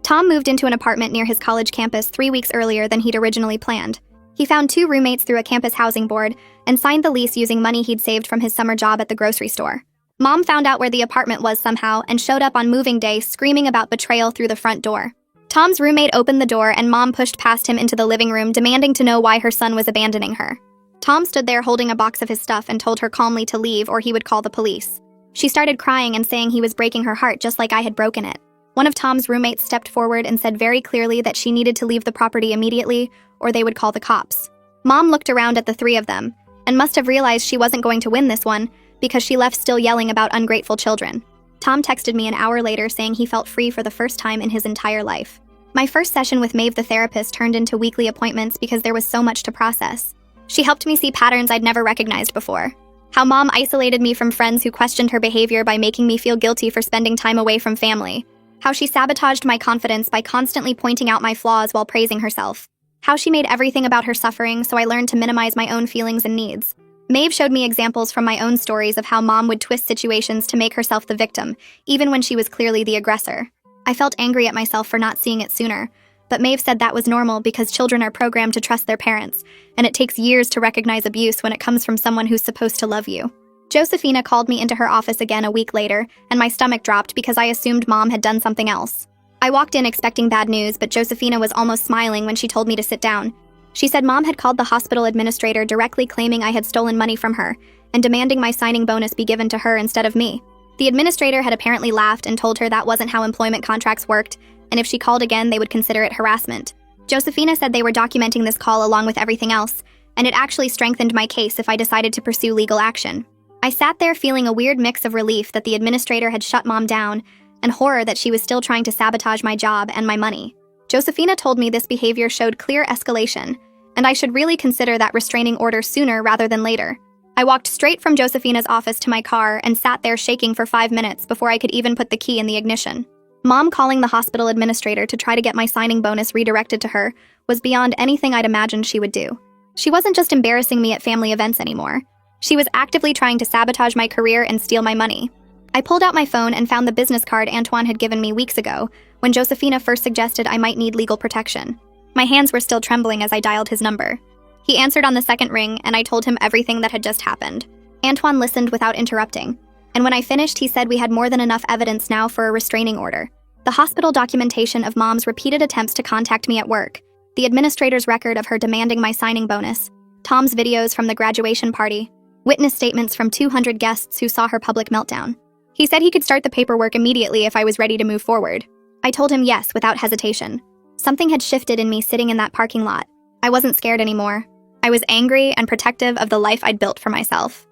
Tom moved into an apartment near his college campus 3 weeks earlier than he'd originally planned. He found 2 roommates through a campus housing board and signed the lease using money he'd saved from his summer job at the grocery store. Mom found out where the apartment was somehow and showed up on moving day screaming about betrayal through the front door. Tom's roommate opened the door and Mom pushed past him into the living room, demanding to know why her son was abandoning her. Tom stood there holding a box of his stuff and told her calmly to leave or he would call the police. She started crying and saying he was breaking her heart just like I had broken it. One of Tom's roommates stepped forward and said very clearly that she needed to leave the property immediately or they would call the cops. Mom looked around at the 3 of them and must have realized she wasn't going to win this one because she left still yelling about ungrateful children. Tom texted me an hour later saying he felt free for the first time in his entire life. My first session with Maeve the therapist turned into weekly appointments because there was so much to process. She helped me see patterns I'd never recognized before. How Mom isolated me from friends who questioned her behavior by making me feel guilty for spending time away from family. How she sabotaged my confidence by constantly pointing out my flaws while praising herself. How she made everything about her suffering, so I learned to minimize my own feelings and needs. Maeve showed me examples from my own stories of how Mom would twist situations to make herself the victim, even when she was clearly the aggressor. I felt angry at myself for not seeing it sooner, but Maeve said that was normal because children are programmed to trust their parents, and it takes years to recognize abuse when it comes from someone who's supposed to love you. Josephina called me into her office again a week later, and my stomach dropped because I assumed Mom had done something else. I walked in expecting bad news, but Josephina was almost smiling when she told me to sit down. She said Mom had called the hospital administrator directly claiming I had stolen money from her and demanding my signing bonus be given to her instead of me. The administrator had apparently laughed and told her that wasn't how employment contracts worked, and if she called again, they would consider it harassment. Josephina said they were documenting this call along with everything else, and it actually strengthened my case if I decided to pursue legal action. I sat there feeling a weird mix of relief that the administrator had shut Mom down and horror that she was still trying to sabotage my job and my money. Josephina told me this behavior showed clear escalation, and I should really consider that restraining order sooner rather than later. I walked straight from Josephina's office to my car and sat there shaking for 5 minutes before I could even put the key in the ignition. Mom calling the hospital administrator to try to get my signing bonus redirected to her was beyond anything I'd imagined she would do. She wasn't just embarrassing me at family events anymore. She was actively trying to sabotage my career and steal my money. I pulled out my phone and found the business card Antoine had given me weeks ago when Josephina first suggested I might need legal protection. My hands were still trembling as I dialed his number. He answered on the second ring, and I told him everything that had just happened. Antoine listened without interrupting, and when I finished, he said we had more than enough evidence now for a restraining order. The hospital documentation of Mom's repeated attempts to contact me at work, the administrator's record of her demanding my signing bonus, Tom's videos from the graduation party, witness statements from 200 guests who saw her public meltdown. He said he could start the paperwork immediately if I was ready to move forward. I told him yes without hesitation. Something had shifted in me sitting in that parking lot. I wasn't scared anymore. I was angry and protective of the life I'd built for myself.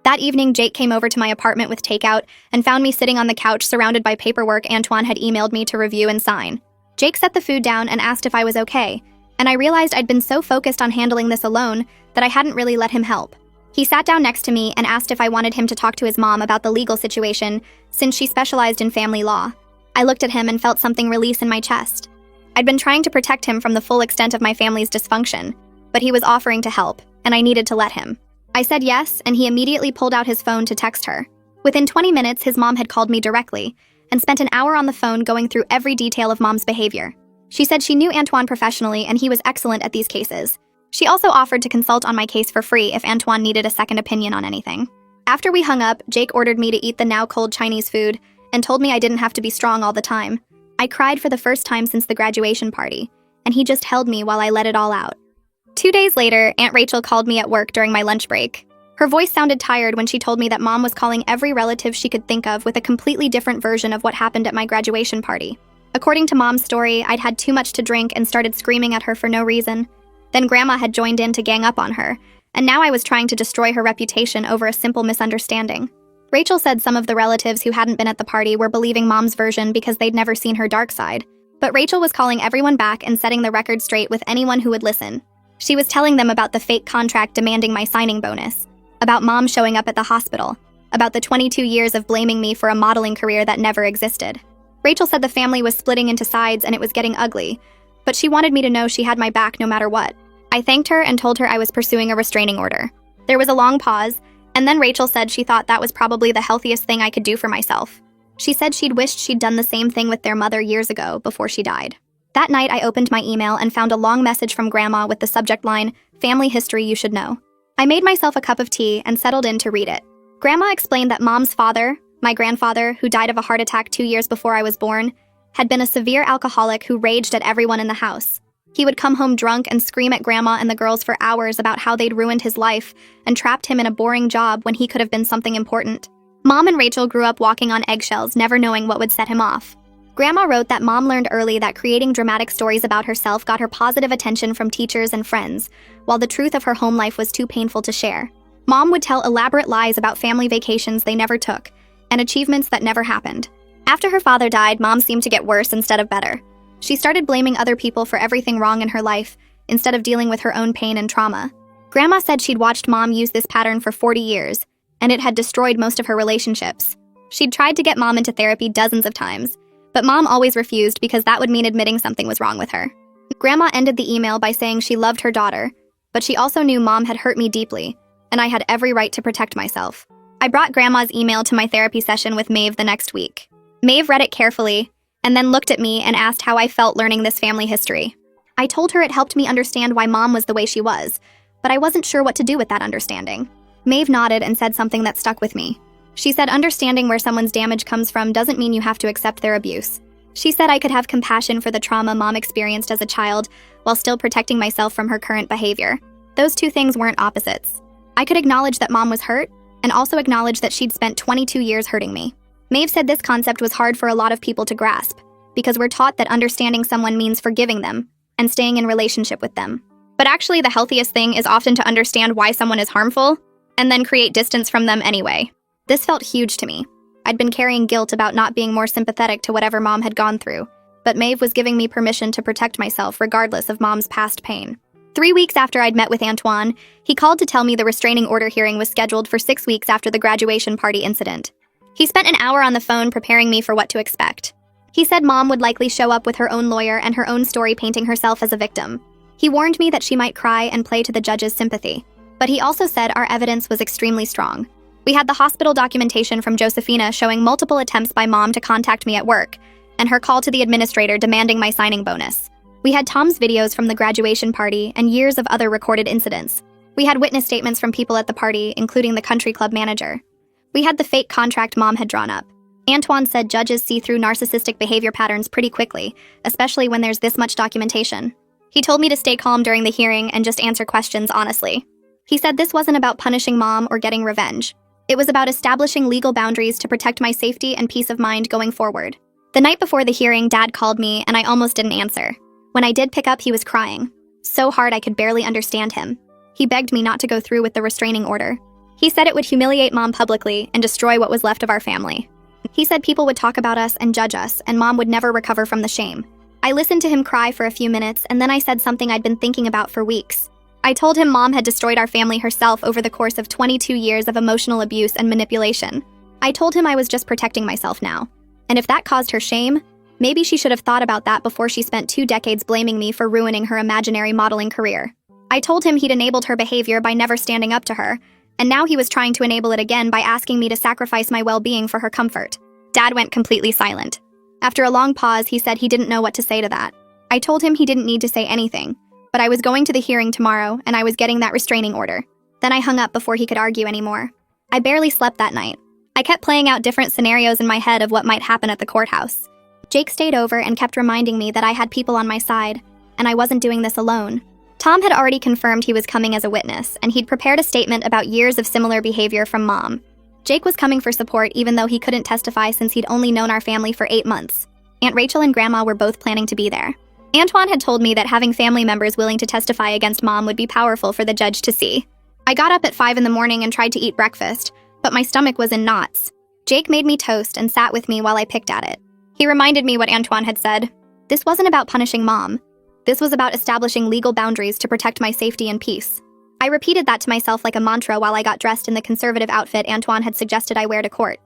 That evening, Jake came over to my apartment with takeout and found me sitting on the couch surrounded by paperwork Antoine had emailed me to review and sign. Jake set the food down and asked if I was okay, and I realized I'd been so focused on handling this alone that I hadn't really let him help. He sat down next to me and asked if I wanted him to talk to his mom about the legal situation since she specialized in family law. I looked at him and felt something release in my chest. I'd been trying to protect him from the full extent of my family's dysfunction, but he was offering to help, and I needed to let him. I said yes, and he immediately pulled out his phone to text her. Within 20 minutes, his mom had called me directly and spent an hour on the phone going through every detail of Mom's behavior. She said she knew Antoine professionally and he was excellent at these cases. She also offered to consult on my case for free if Antoine needed a second opinion on anything. After we hung up, Jake ordered me to eat the now cold Chinese food and told me I didn't have to be strong all the time. I cried for the first time since the graduation party, and he just held me while I let it all out. 2 days later, Aunt Rachel called me at work during my lunch break. Her voice sounded tired when she told me that Mom was calling every relative she could think of with a completely different version of what happened at my graduation party. According to Mom's story, I'd had too much to drink and started screaming at her for no reason. Then Grandma had joined in to gang up on her, and now I was trying to destroy her reputation over a simple misunderstanding. Rachel said some of the relatives who hadn't been at the party were believing Mom's version because they'd never seen her dark side. But Rachel was calling everyone back and setting the record straight with anyone who would listen. She was telling them about the fake contract demanding my signing bonus, about Mom showing up at the hospital, about the 22 years of blaming me for a modeling career that never existed. Rachel said the family was splitting into sides and it was getting ugly, but she wanted me to know she had my back no matter what. I thanked her and told her I was pursuing a restraining order. There was a long pause, and then Rachel said she thought that was probably the healthiest thing I could do for myself. She said she'd wished she'd done the same thing with their mother years ago before she died. That night, I opened my email and found a long message from Grandma with the subject line, "Family History You Should Know." I made myself a cup of tea and settled in to read it. Grandma explained that Mom's father, my grandfather, who died of a heart attack 2 years before I was born, had been a severe alcoholic who raged at everyone in the house. He would come home drunk and scream at Grandma and the girls for hours about how they'd ruined his life and trapped him in a boring job when he could have been something important. Mom and Rachel grew up walking on eggshells, never knowing what would set him off. Grandma wrote that Mom learned early that creating dramatic stories about herself got her positive attention from teachers and friends, while the truth of her home life was too painful to share. Mom would tell elaborate lies about family vacations they never took, and achievements that never happened. After her father died, Mom seemed to get worse instead of better. She started blaming other people for everything wrong in her life, instead of dealing with her own pain and trauma. Grandma said she'd watched Mom use this pattern for 40 years, and it had destroyed most of her relationships. She'd tried to get Mom into therapy dozens of times, but Mom always refused because that would mean admitting something was wrong with her. Grandma ended the email by saying she loved her daughter, but she also knew Mom had hurt me deeply, and I had every right to protect myself. I brought Grandma's email to my therapy session with Maeve the next week. Maeve read it carefully, and then looked at me and asked how I felt learning this family history. I told her it helped me understand why Mom was the way she was, but I wasn't sure what to do with that understanding. Maeve nodded and said something that stuck with me. She said understanding where someone's damage comes from doesn't mean you have to accept their abuse. She said I could have compassion for the trauma Mom experienced as a child while still protecting myself from her current behavior. Those two things weren't opposites. I could acknowledge that Mom was hurt, and also acknowledge that she'd spent 22 years hurting me. Maeve said this concept was hard for a lot of people to grasp, because we're taught that understanding someone means forgiving them and staying in relationship with them. But actually, the healthiest thing is often to understand why someone is harmful, and then create distance from them anyway. This felt huge to me. I'd been carrying guilt about not being more sympathetic to whatever Mom had gone through, but Maeve was giving me permission to protect myself regardless of Mom's past pain. 3 weeks after I'd met with Antoine, he called to tell me the restraining order hearing was scheduled for 6 weeks after the graduation party incident. He spent an hour on the phone preparing me for what to expect. He said Mom would likely show up with her own lawyer and her own story painting herself as a victim. He warned me that she might cry and play to the judge's sympathy. But he also said our evidence was extremely strong. We had the hospital documentation from Josephina showing multiple attempts by Mom to contact me at work, and her call to the administrator demanding my signing bonus. We had Tom's videos from the graduation party and years of other recorded incidents. We had witness statements from people at the party, including the country club manager. We had the fake contract Mom had drawn up. Antoine said judges see through narcissistic behavior patterns pretty quickly, especially when there's this much documentation. He told me to stay calm during the hearing and just answer questions honestly. He said this wasn't about punishing Mom or getting revenge. It was about establishing legal boundaries to protect my safety and peace of mind going forward. The night before the hearing, Dad called me and I almost didn't answer. When I did pick up, he was crying. So hard I could barely understand him. He begged me not to go through with the restraining order. He said it would humiliate Mom publicly and destroy what was left of our family. He said people would talk about us and judge us, and Mom would never recover from the shame. I listened to him cry for a few minutes, and then I said something I'd been thinking about for weeks. I told him Mom had destroyed our family herself over the course of 22 years of emotional abuse and manipulation. I told him I was just protecting myself now. And if that caused her shame, maybe she should have thought about that before she spent 2 decades blaming me for ruining her imaginary modeling career. I told him he'd enabled her behavior by never standing up to her, and now he was trying to enable it again by asking me to sacrifice my well-being for her comfort. Dad went completely silent. After a long pause, he said he didn't know what to say to that. I told him he didn't need to say anything, but I was going to the hearing tomorrow, and I was getting that restraining order. Then I hung up before he could argue anymore. I barely slept that night. I kept playing out different scenarios in my head of what might happen at the courthouse. Jake stayed over and kept reminding me that I had people on my side, and I wasn't doing this alone. Tom had already confirmed he was coming as a witness, and he'd prepared a statement about years of similar behavior from Mom. Jake was coming for support even though he couldn't testify since he'd only known our family for 8 months. Aunt Rachel and Grandma were both planning to be there. Antoine had told me that having family members willing to testify against Mom would be powerful for the judge to see. I got up at 5 in the morning and tried to eat breakfast, but my stomach was in knots. Jake made me toast and sat with me while I picked at it. He reminded me what Antoine had said. This wasn't about punishing Mom. This was about establishing legal boundaries to protect my safety and peace. I repeated that to myself like a mantra while I got dressed in the conservative outfit Antoine had suggested I wear to court.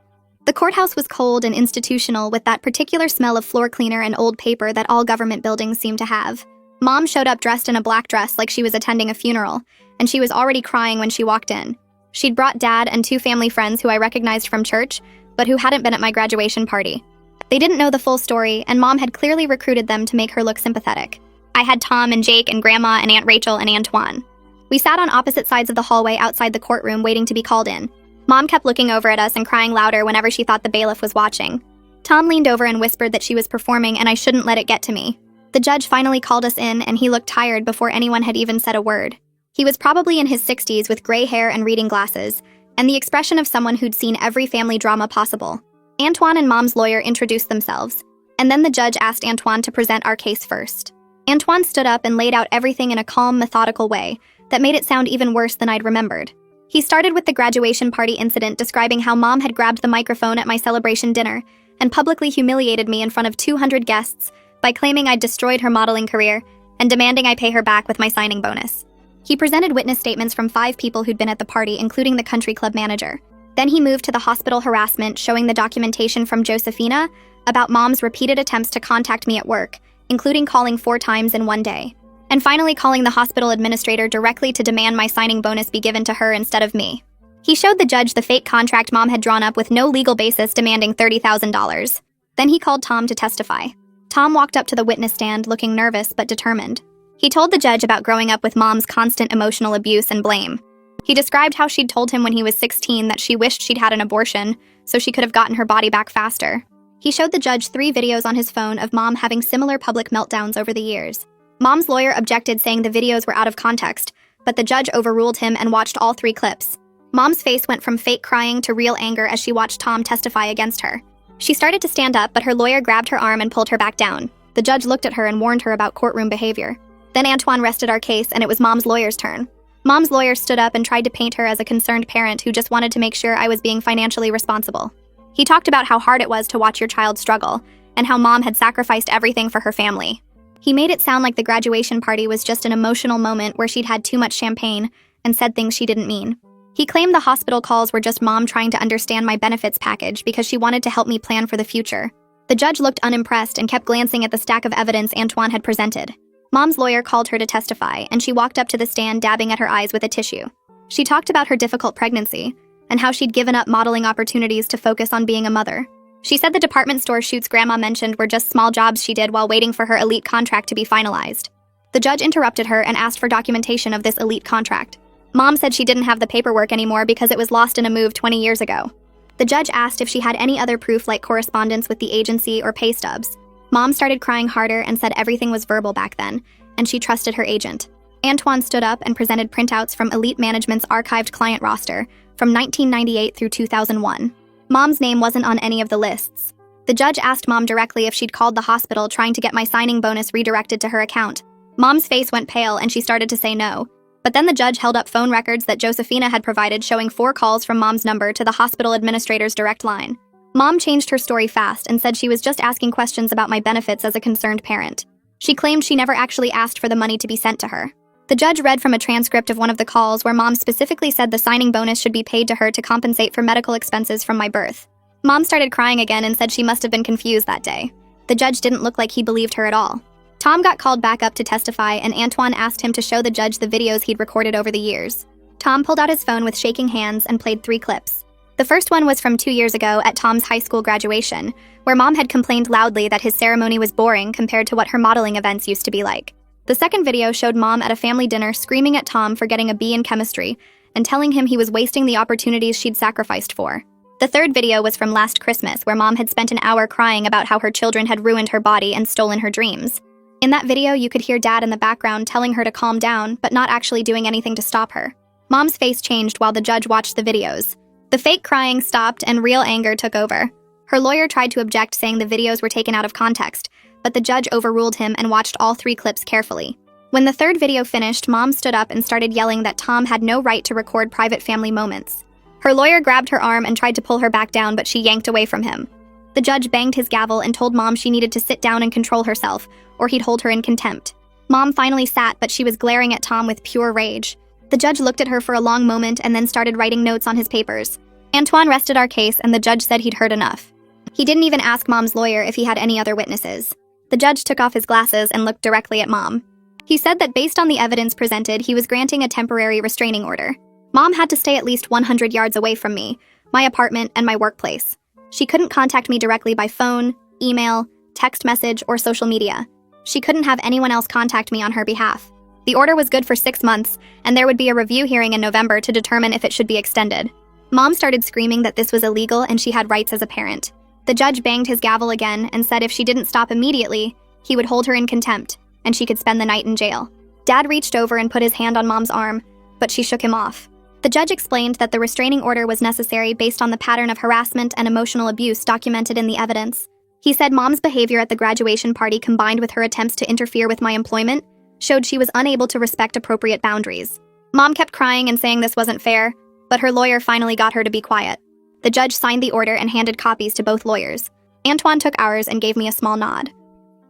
The courthouse was cold and institutional with that particular smell of floor cleaner and old paper that all government buildings seem to have. Mom showed up dressed in a black dress like she was attending a funeral, and she was already crying when she walked in. She'd brought Dad and 2 family friends who I recognized from church, but who hadn't been at my graduation party. They didn't know the full story, and Mom had clearly recruited them to make her look sympathetic. I had Tom and Jake and Grandma and Aunt Rachel and Antoine. We sat on opposite sides of the hallway outside the courtroom waiting to be called in. Mom kept looking over at us and crying louder whenever she thought the bailiff was watching. Tom leaned over and whispered that she was performing and I shouldn't let it get to me. The judge finally called us in and he looked tired before anyone had even said a word. He was probably in his 60s with gray hair and reading glasses, and the expression of someone who'd seen every family drama possible. Antoine and Mom's lawyer introduced themselves, and then the judge asked Antoine to present our case first. Antoine stood up and laid out everything in a calm, methodical way that made it sound even worse than I'd remembered. He started with the graduation party incident, describing how Mom had grabbed the microphone at my celebration dinner and publicly humiliated me in front of 200 guests by claiming I'd destroyed her modeling career and demanding I pay her back with my signing bonus. He presented witness statements from 5 people who'd been at the party, including the country club manager. Then he moved to the hospital harassment, showing the documentation from Josephina about Mom's repeated attempts to contact me at work, including calling 4 times in one day. And finally calling the hospital administrator directly to demand my signing bonus be given to her instead of me. He showed the judge the fake contract Mom had drawn up with no legal basis demanding $30,000. Then he called Tom to testify. Tom walked up to the witness stand looking nervous but determined. He told the judge about growing up with Mom's constant emotional abuse and blame. He described how she'd told him when he was 16 that she wished she'd had an abortion so she could have gotten her body back faster. He showed the judge 3 videos on his phone of Mom having similar public meltdowns over the years. Mom's lawyer objected, saying the videos were out of context, but the judge overruled him and watched all 3 clips. Mom's face went from fake crying to real anger as she watched Tom testify against her. She started to stand up, but her lawyer grabbed her arm and pulled her back down. The judge looked at her and warned her about courtroom behavior. Then Antoine rested our case, and it was Mom's lawyer's turn. Mom's lawyer stood up and tried to paint her as a concerned parent who just wanted to make sure I was being financially responsible. He talked about how hard it was to watch your child struggle, and how Mom had sacrificed everything for her family. He made it sound like the graduation party was just an emotional moment where she'd had too much champagne and said things she didn't mean. He claimed the hospital calls were just Mom trying to understand my benefits package because she wanted to help me plan for the future. The judge looked unimpressed and kept glancing at the stack of evidence Antoine had presented. Mom's lawyer called her to testify, and she walked up to the stand dabbing at her eyes with a tissue. She talked about her difficult pregnancy and how she'd given up modeling opportunities to focus on being a mother. She said the department store shoots Grandma mentioned were just small jobs she did while waiting for her elite contract to be finalized. The judge interrupted her and asked for documentation of this elite contract. Mom said she didn't have the paperwork anymore because it was lost in a move 20 years ago. The judge asked if she had any other proof like correspondence with the agency or pay stubs. Mom started crying harder and said everything was verbal back then, and she trusted her agent. Antoine stood up and presented printouts from Elite Management's archived client roster from 1998 through 2001. Mom's name wasn't on any of the lists. The judge asked Mom directly if she'd called the hospital trying to get my signing bonus redirected to her account. Mom's face went pale and she started to say no. But then the judge held up phone records that Josephina had provided showing 4 calls from Mom's number to the hospital administrator's direct line. Mom changed her story fast and said she was just asking questions about my benefits as a concerned parent. She claimed she never actually asked for the money to be sent to her. The judge read from a transcript of one of the calls where Mom specifically said the signing bonus should be paid to her to compensate for medical expenses from my birth. Mom started crying again and said she must have been confused that day. The judge didn't look like he believed her at all. Tom got called back up to testify, and Antoine asked him to show the judge the videos he'd recorded over the years. Tom pulled out his phone with shaking hands and played 3 clips. The first one was from 2 years ago at Tom's high school graduation, where Mom had complained loudly that his ceremony was boring compared to what her modeling events used to be like. The second video showed Mom at a family dinner screaming at Tom for getting a B in chemistry and telling him he was wasting the opportunities she'd sacrificed for. The third video was from last Christmas, where Mom had spent an hour crying about how her children had ruined her body and stolen her dreams. In that video, you could hear Dad in the background telling her to calm down, but not actually doing anything to stop her. Mom's face changed while the judge watched the videos. The fake crying stopped and real anger took over. Her lawyer tried to object, saying the videos were taken out of context, but the judge overruled him and watched all 3 clips carefully. When the 3rd video finished, Mom stood up and started yelling that Tom had no right to record private family moments. Her lawyer grabbed her arm and tried to pull her back down, but she yanked away from him. The judge banged his gavel and told Mom she needed to sit down and control herself, or he'd hold her in contempt. Mom finally sat, but she was glaring at Tom with pure rage. The judge looked at her for a long moment and then started writing notes on his papers. Antoine rested our case, and the judge said he'd heard enough. He didn't even ask Mom's lawyer if he had any other witnesses. The judge took off his glasses and looked directly at Mom. He said that based on the evidence presented, he was granting a temporary restraining order. Mom had to stay at least 100 yards away from me, my apartment, and my workplace. She couldn't contact me directly by phone, email, text message, or social media. She couldn't have anyone else contact me on her behalf. The order was good for 6 months, and there would be a review hearing in November to determine if it should be extended. Mom started screaming that this was illegal and she had rights as a parent. The judge banged his gavel again and said if she didn't stop immediately, he would hold her in contempt, and she could spend the night in jail. Dad reached over and put his hand on Mom's arm, but she shook him off. The judge explained that the restraining order was necessary based on the pattern of harassment and emotional abuse documented in the evidence. He said Mom's behavior at the graduation party, combined with her attempts to interfere with my employment, showed she was unable to respect appropriate boundaries. Mom kept crying and saying this wasn't fair, but her lawyer finally got her to be quiet. The judge signed the order and handed copies to both lawyers. Antoine took ours and gave me a small nod.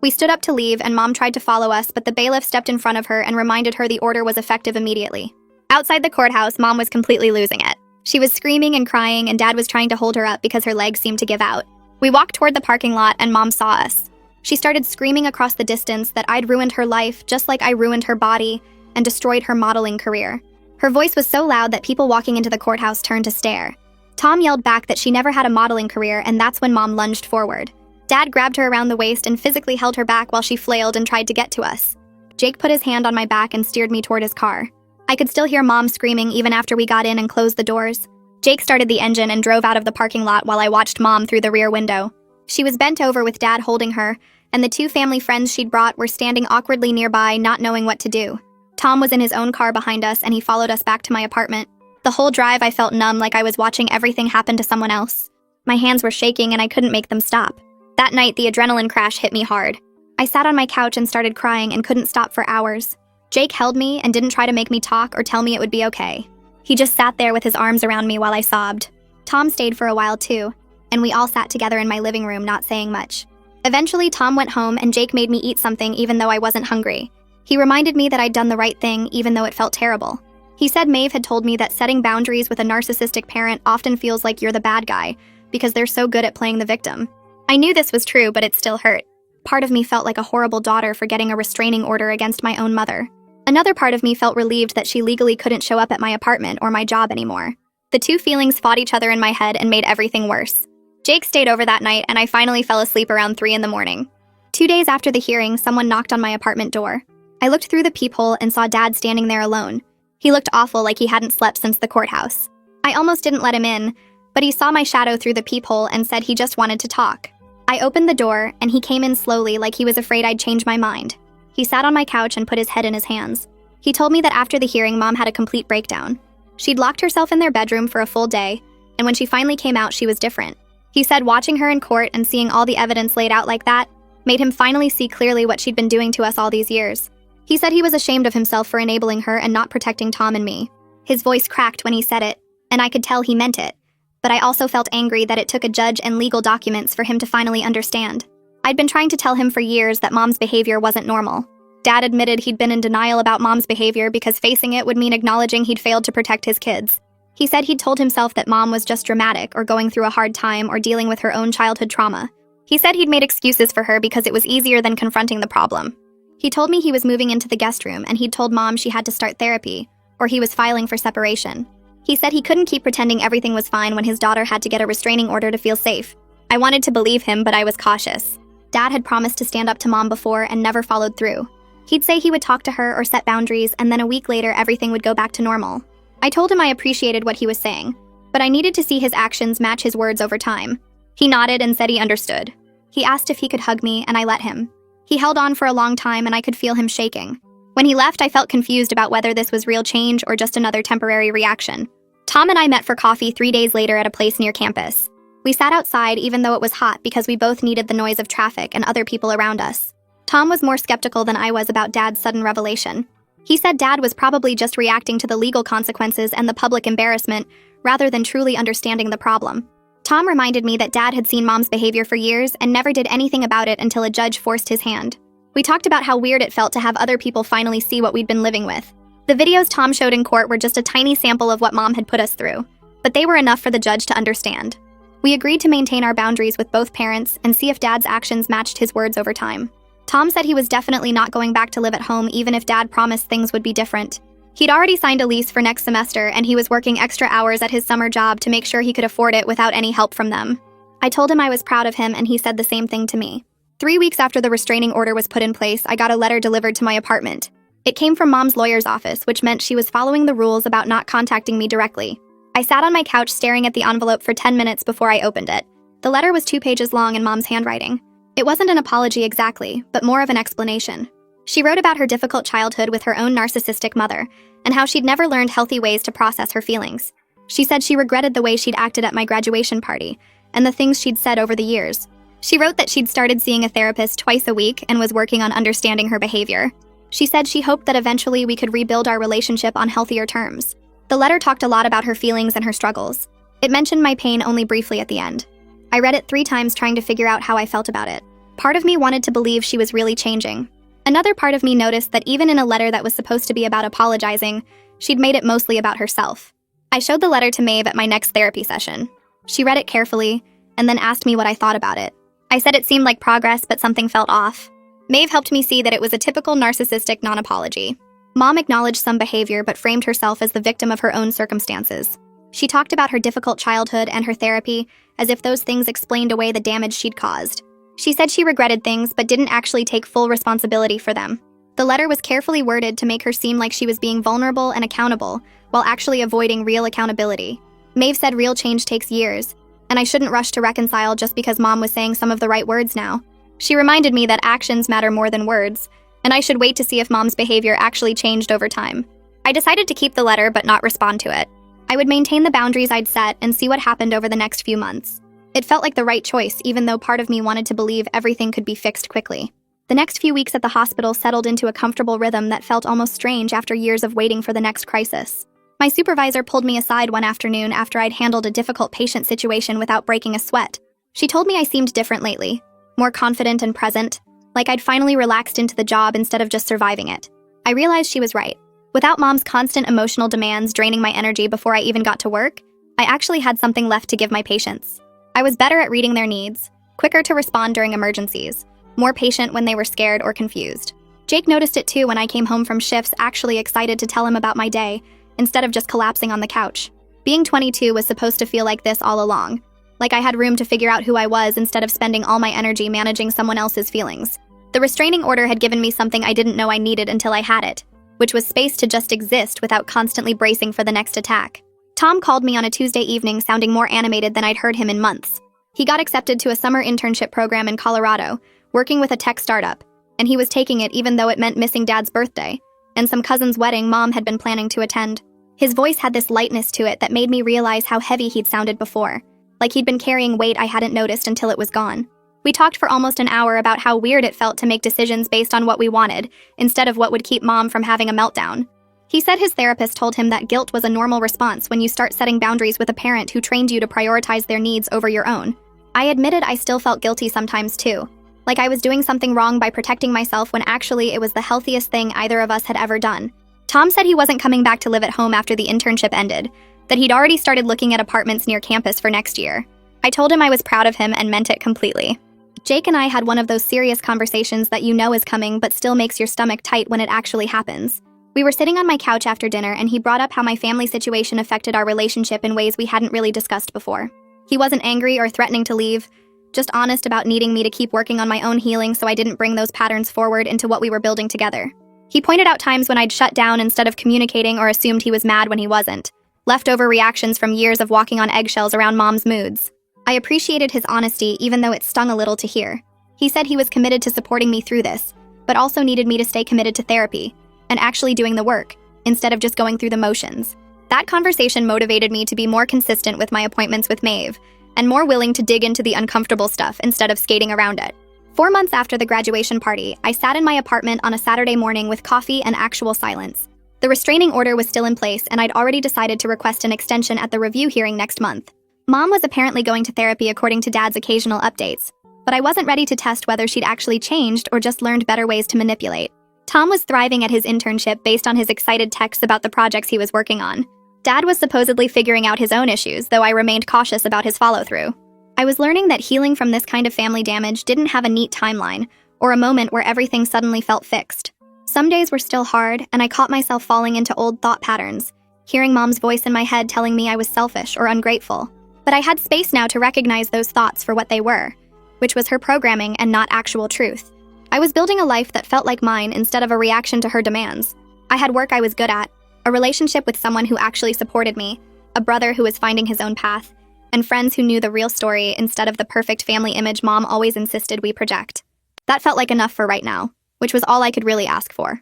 We stood up to leave, and Mom tried to follow us, but the bailiff stepped in front of her and reminded her the order was effective immediately. Outside the courthouse, Mom was completely losing it. She was screaming and crying, and Dad was trying to hold her up because her legs seemed to give out. We walked toward the parking lot, and Mom saw us. She started screaming across the distance that I'd ruined her life just like I ruined her body and destroyed her modeling career. Her voice was so loud that people walking into the courthouse turned to stare. Tom yelled back that she never had a modeling career, and that's when Mom lunged forward. Dad grabbed her around the waist and physically held her back while she flailed and tried to get to us. Jake put his hand on my back and steered me toward his car. I could still hear Mom screaming even after we got in and closed the doors. Jake started the engine and drove out of the parking lot while I watched Mom through the rear window. She was bent over with Dad holding her, and the 2 family friends she'd brought were standing awkwardly nearby, not knowing what to do. Tom was in his own car behind us, and he followed us back to my apartment. The whole drive, I felt numb, like I was watching everything happen to someone else. My hands were shaking, and I couldn't make them stop. That night, the adrenaline crash hit me hard. I sat on my couch and started crying and couldn't stop for hours. Jake held me and didn't try to make me talk or tell me it would be okay. He just sat there with his arms around me while I sobbed. Tom stayed for a while too, and we all sat together in my living room, not saying much. Eventually, Tom went home and Jake made me eat something even though I wasn't hungry. He reminded me that I'd done the right thing even though it felt terrible. He said Maeve had told me that setting boundaries with a narcissistic parent often feels like you're the bad guy because they're so good at playing the victim. I knew this was true, but it still hurt. Part of me felt like a horrible daughter for getting a restraining order against my own mother. Another part of me felt relieved that she legally couldn't show up at my apartment or my job anymore. The 2 feelings fought each other in my head and made everything worse. Jake stayed over that night, and I finally fell asleep around 3 in the morning. 2 days after the hearing, someone knocked on my apartment door. I looked through the peephole and saw Dad standing there alone. He looked awful, like he hadn't slept since the courthouse. I almost didn't let him in, but he saw my shadow through the peephole and said he just wanted to talk. I opened the door, and he came in slowly, like he was afraid I'd change my mind. He sat on my couch and put his head in his hands. He told me that after the hearing, Mom had a complete breakdown. She'd locked herself in their bedroom for a full day, and when she finally came out, she was different. He said watching her in court and seeing all the evidence laid out like that made him finally see clearly what she'd been doing to us all these years. He said he was ashamed of himself for enabling her and not protecting Tom and me. His voice cracked when he said it, and I could tell he meant it. But I also felt angry that it took a judge and legal documents for him to finally understand. I'd been trying to tell him for years that Mom's behavior wasn't normal. Dad admitted he'd been in denial about Mom's behavior because facing it would mean acknowledging he'd failed to protect his kids. He said he'd told himself that Mom was just dramatic or going through a hard time or dealing with her own childhood trauma. He said he'd made excuses for her because it was easier than confronting the problem. He told me he was moving into the guest room and he'd told Mom she had to start therapy, or he was filing for separation. He said he couldn't keep pretending everything was fine when his daughter had to get a restraining order to feel safe. I wanted to believe him, but I was cautious. Dad had promised to stand up to Mom before and never followed through. He'd say he would talk to her or set boundaries, and then a week later everything would go back to normal. I told him I appreciated what he was saying, but I needed to see his actions match his words over time. He nodded and said he understood. He asked if he could hug me, and I let him. He held on for a long time and I could feel him shaking. When he left, I felt confused about whether this was real change or just another temporary reaction. Tom and I met for coffee 3 days later at a place near campus. We sat outside even though it was hot because we both needed the noise of traffic and other people around us. Tom was more skeptical than I was about Dad's sudden revelation. He said Dad was probably just reacting to the legal consequences and the public embarrassment rather than truly understanding the problem. Tom reminded me that Dad had seen Mom's behavior for years and never did anything about it until a judge forced his hand. We talked about how weird it felt to have other people finally see what we'd been living with. The videos Tom showed in court were just a tiny sample of what Mom had put us through, but they were enough for the judge to understand. We agreed to maintain our boundaries with both parents and see if Dad's actions matched his words over time. Tom said he was definitely not going back to live at home even if Dad promised things would be different. He'd already signed a lease for next semester and he was working extra hours at his summer job to make sure he could afford it without any help from them. I told him I was proud of him and he said the same thing to me. 3 weeks after the restraining order was put in place, I got a letter delivered to my apartment. It came from Mom's lawyer's office, which meant she was following the rules about not contacting me directly. I sat on my couch staring at the envelope for 10 minutes before I opened it. The letter was 2 pages long in Mom's handwriting. It wasn't an apology exactly, but more of an explanation. She wrote about her difficult childhood with her own narcissistic mother, and how she'd never learned healthy ways to process her feelings. She said she regretted the way she'd acted at my graduation party, and the things she'd said over the years. She wrote that she'd started seeing a therapist twice a week and was working on understanding her behavior. She said she hoped that eventually we could rebuild our relationship on healthier terms. The letter talked a lot about her feelings and her struggles. It mentioned my pain only briefly at the end. I read it 3 times trying to figure out how I felt about it. Part of me wanted to believe she was really changing. Another part of me noticed that even in a letter that was supposed to be about apologizing, she'd made it mostly about herself. I showed the letter to Maeve at my next therapy session. She read it carefully, and then asked me what I thought about it. I said it seemed like progress, but something felt off. Maeve helped me see that it was a typical narcissistic non-apology. Mom acknowledged some behavior, but framed herself as the victim of her own circumstances. She talked about her difficult childhood and her therapy as if those things explained away the damage she'd caused. She said she regretted things, but didn't actually take full responsibility for them. The letter was carefully worded to make her seem like she was being vulnerable and accountable, while actually avoiding real accountability. Maeve said real change takes years, and I shouldn't rush to reconcile just because Mom was saying some of the right words now. She reminded me that actions matter more than words, and I should wait to see if Mom's behavior actually changed over time. I decided to keep the letter but not respond to it. I would maintain the boundaries I'd set and see what happened over the next few months. It felt like the right choice, even though part of me wanted to believe everything could be fixed quickly. The next few weeks at the hospital settled into a comfortable rhythm that felt almost strange after years of waiting for the next crisis. My supervisor pulled me aside one afternoon after I'd handled a difficult patient situation without breaking a sweat. She told me I seemed different lately, more confident and present, like I'd finally relaxed into the job instead of just surviving it. I realized she was right. Without Mom's constant emotional demands draining my energy before I even got to work, I actually had something left to give my patients. I was better at reading their needs, quicker to respond during emergencies, more patient when they were scared or confused. Jake noticed it too when I came home from shifts, actually excited to tell him about my day, instead of just collapsing on the couch. Being 22 was supposed to feel like this all along, like I had room to figure out who I was instead of spending all my energy managing someone else's feelings. The restraining order had given me something I didn't know I needed until I had it, which was space to just exist without constantly bracing for the next attack. Tom called me on a Tuesday evening sounding more animated than I'd heard him in months. He got accepted to a summer internship program in Colorado, working with a tech startup, and he was taking it even though it meant missing Dad's birthday, and some cousin's wedding Mom had been planning to attend. His voice had this lightness to it that made me realize how heavy he'd sounded before, like he'd been carrying weight I hadn't noticed until it was gone. We talked for almost an hour about how weird it felt to make decisions based on what we wanted, instead of what would keep Mom from having a meltdown. He said his therapist told him that guilt was a normal response when you start setting boundaries with a parent who trained you to prioritize their needs over your own. I admitted I still felt guilty sometimes too, like I was doing something wrong by protecting myself when actually it was the healthiest thing either of us had ever done. Tom said he wasn't coming back to live at home after the internship ended, that he'd already started looking at apartments near campus for next year. I told him I was proud of him and meant it completely. Jake and I had one of those serious conversations that you know is coming but still makes your stomach tight when it actually happens. We were sitting on my couch after dinner and he brought up how my family situation affected our relationship in ways we hadn't really discussed before. He wasn't angry or threatening to leave, just honest about needing me to keep working on my own healing so I didn't bring those patterns forward into what we were building together. He pointed out times when I'd shut down instead of communicating or assumed he was mad when he wasn't. Leftover reactions from years of walking on eggshells around Mom's moods. I appreciated his honesty even though it stung a little to hear. He said he was committed to supporting me through this, but also needed me to stay committed to therapy and actually doing the work, instead of just going through the motions. That conversation motivated me to be more consistent with my appointments with Maeve, and more willing to dig into the uncomfortable stuff instead of skating around it. 4 months after the graduation party, I sat in my apartment on a Saturday morning with coffee and actual silence. The restraining order was still in place, and I'd already decided to request an extension at the review hearing next month. Mom was apparently going to therapy according to Dad's occasional updates, but I wasn't ready to test whether she'd actually changed or just learned better ways to manipulate. Tom was thriving at his internship based on his excited texts about the projects he was working on. Dad was supposedly figuring out his own issues, though I remained cautious about his follow-through. I was learning that healing from this kind of family damage didn't have a neat timeline, or a moment where everything suddenly felt fixed. Some days were still hard, and I caught myself falling into old thought patterns, hearing Mom's voice in my head telling me I was selfish or ungrateful. But I had space now to recognize those thoughts for what they were, which was her programming and not actual truth. I was building a life that felt like mine instead of a reaction to her demands. I had work I was good at, a relationship with someone who actually supported me, a brother who was finding his own path, and friends who knew the real story instead of the perfect family image Mom always insisted we project. That felt like enough for right now, which was all I could really ask for.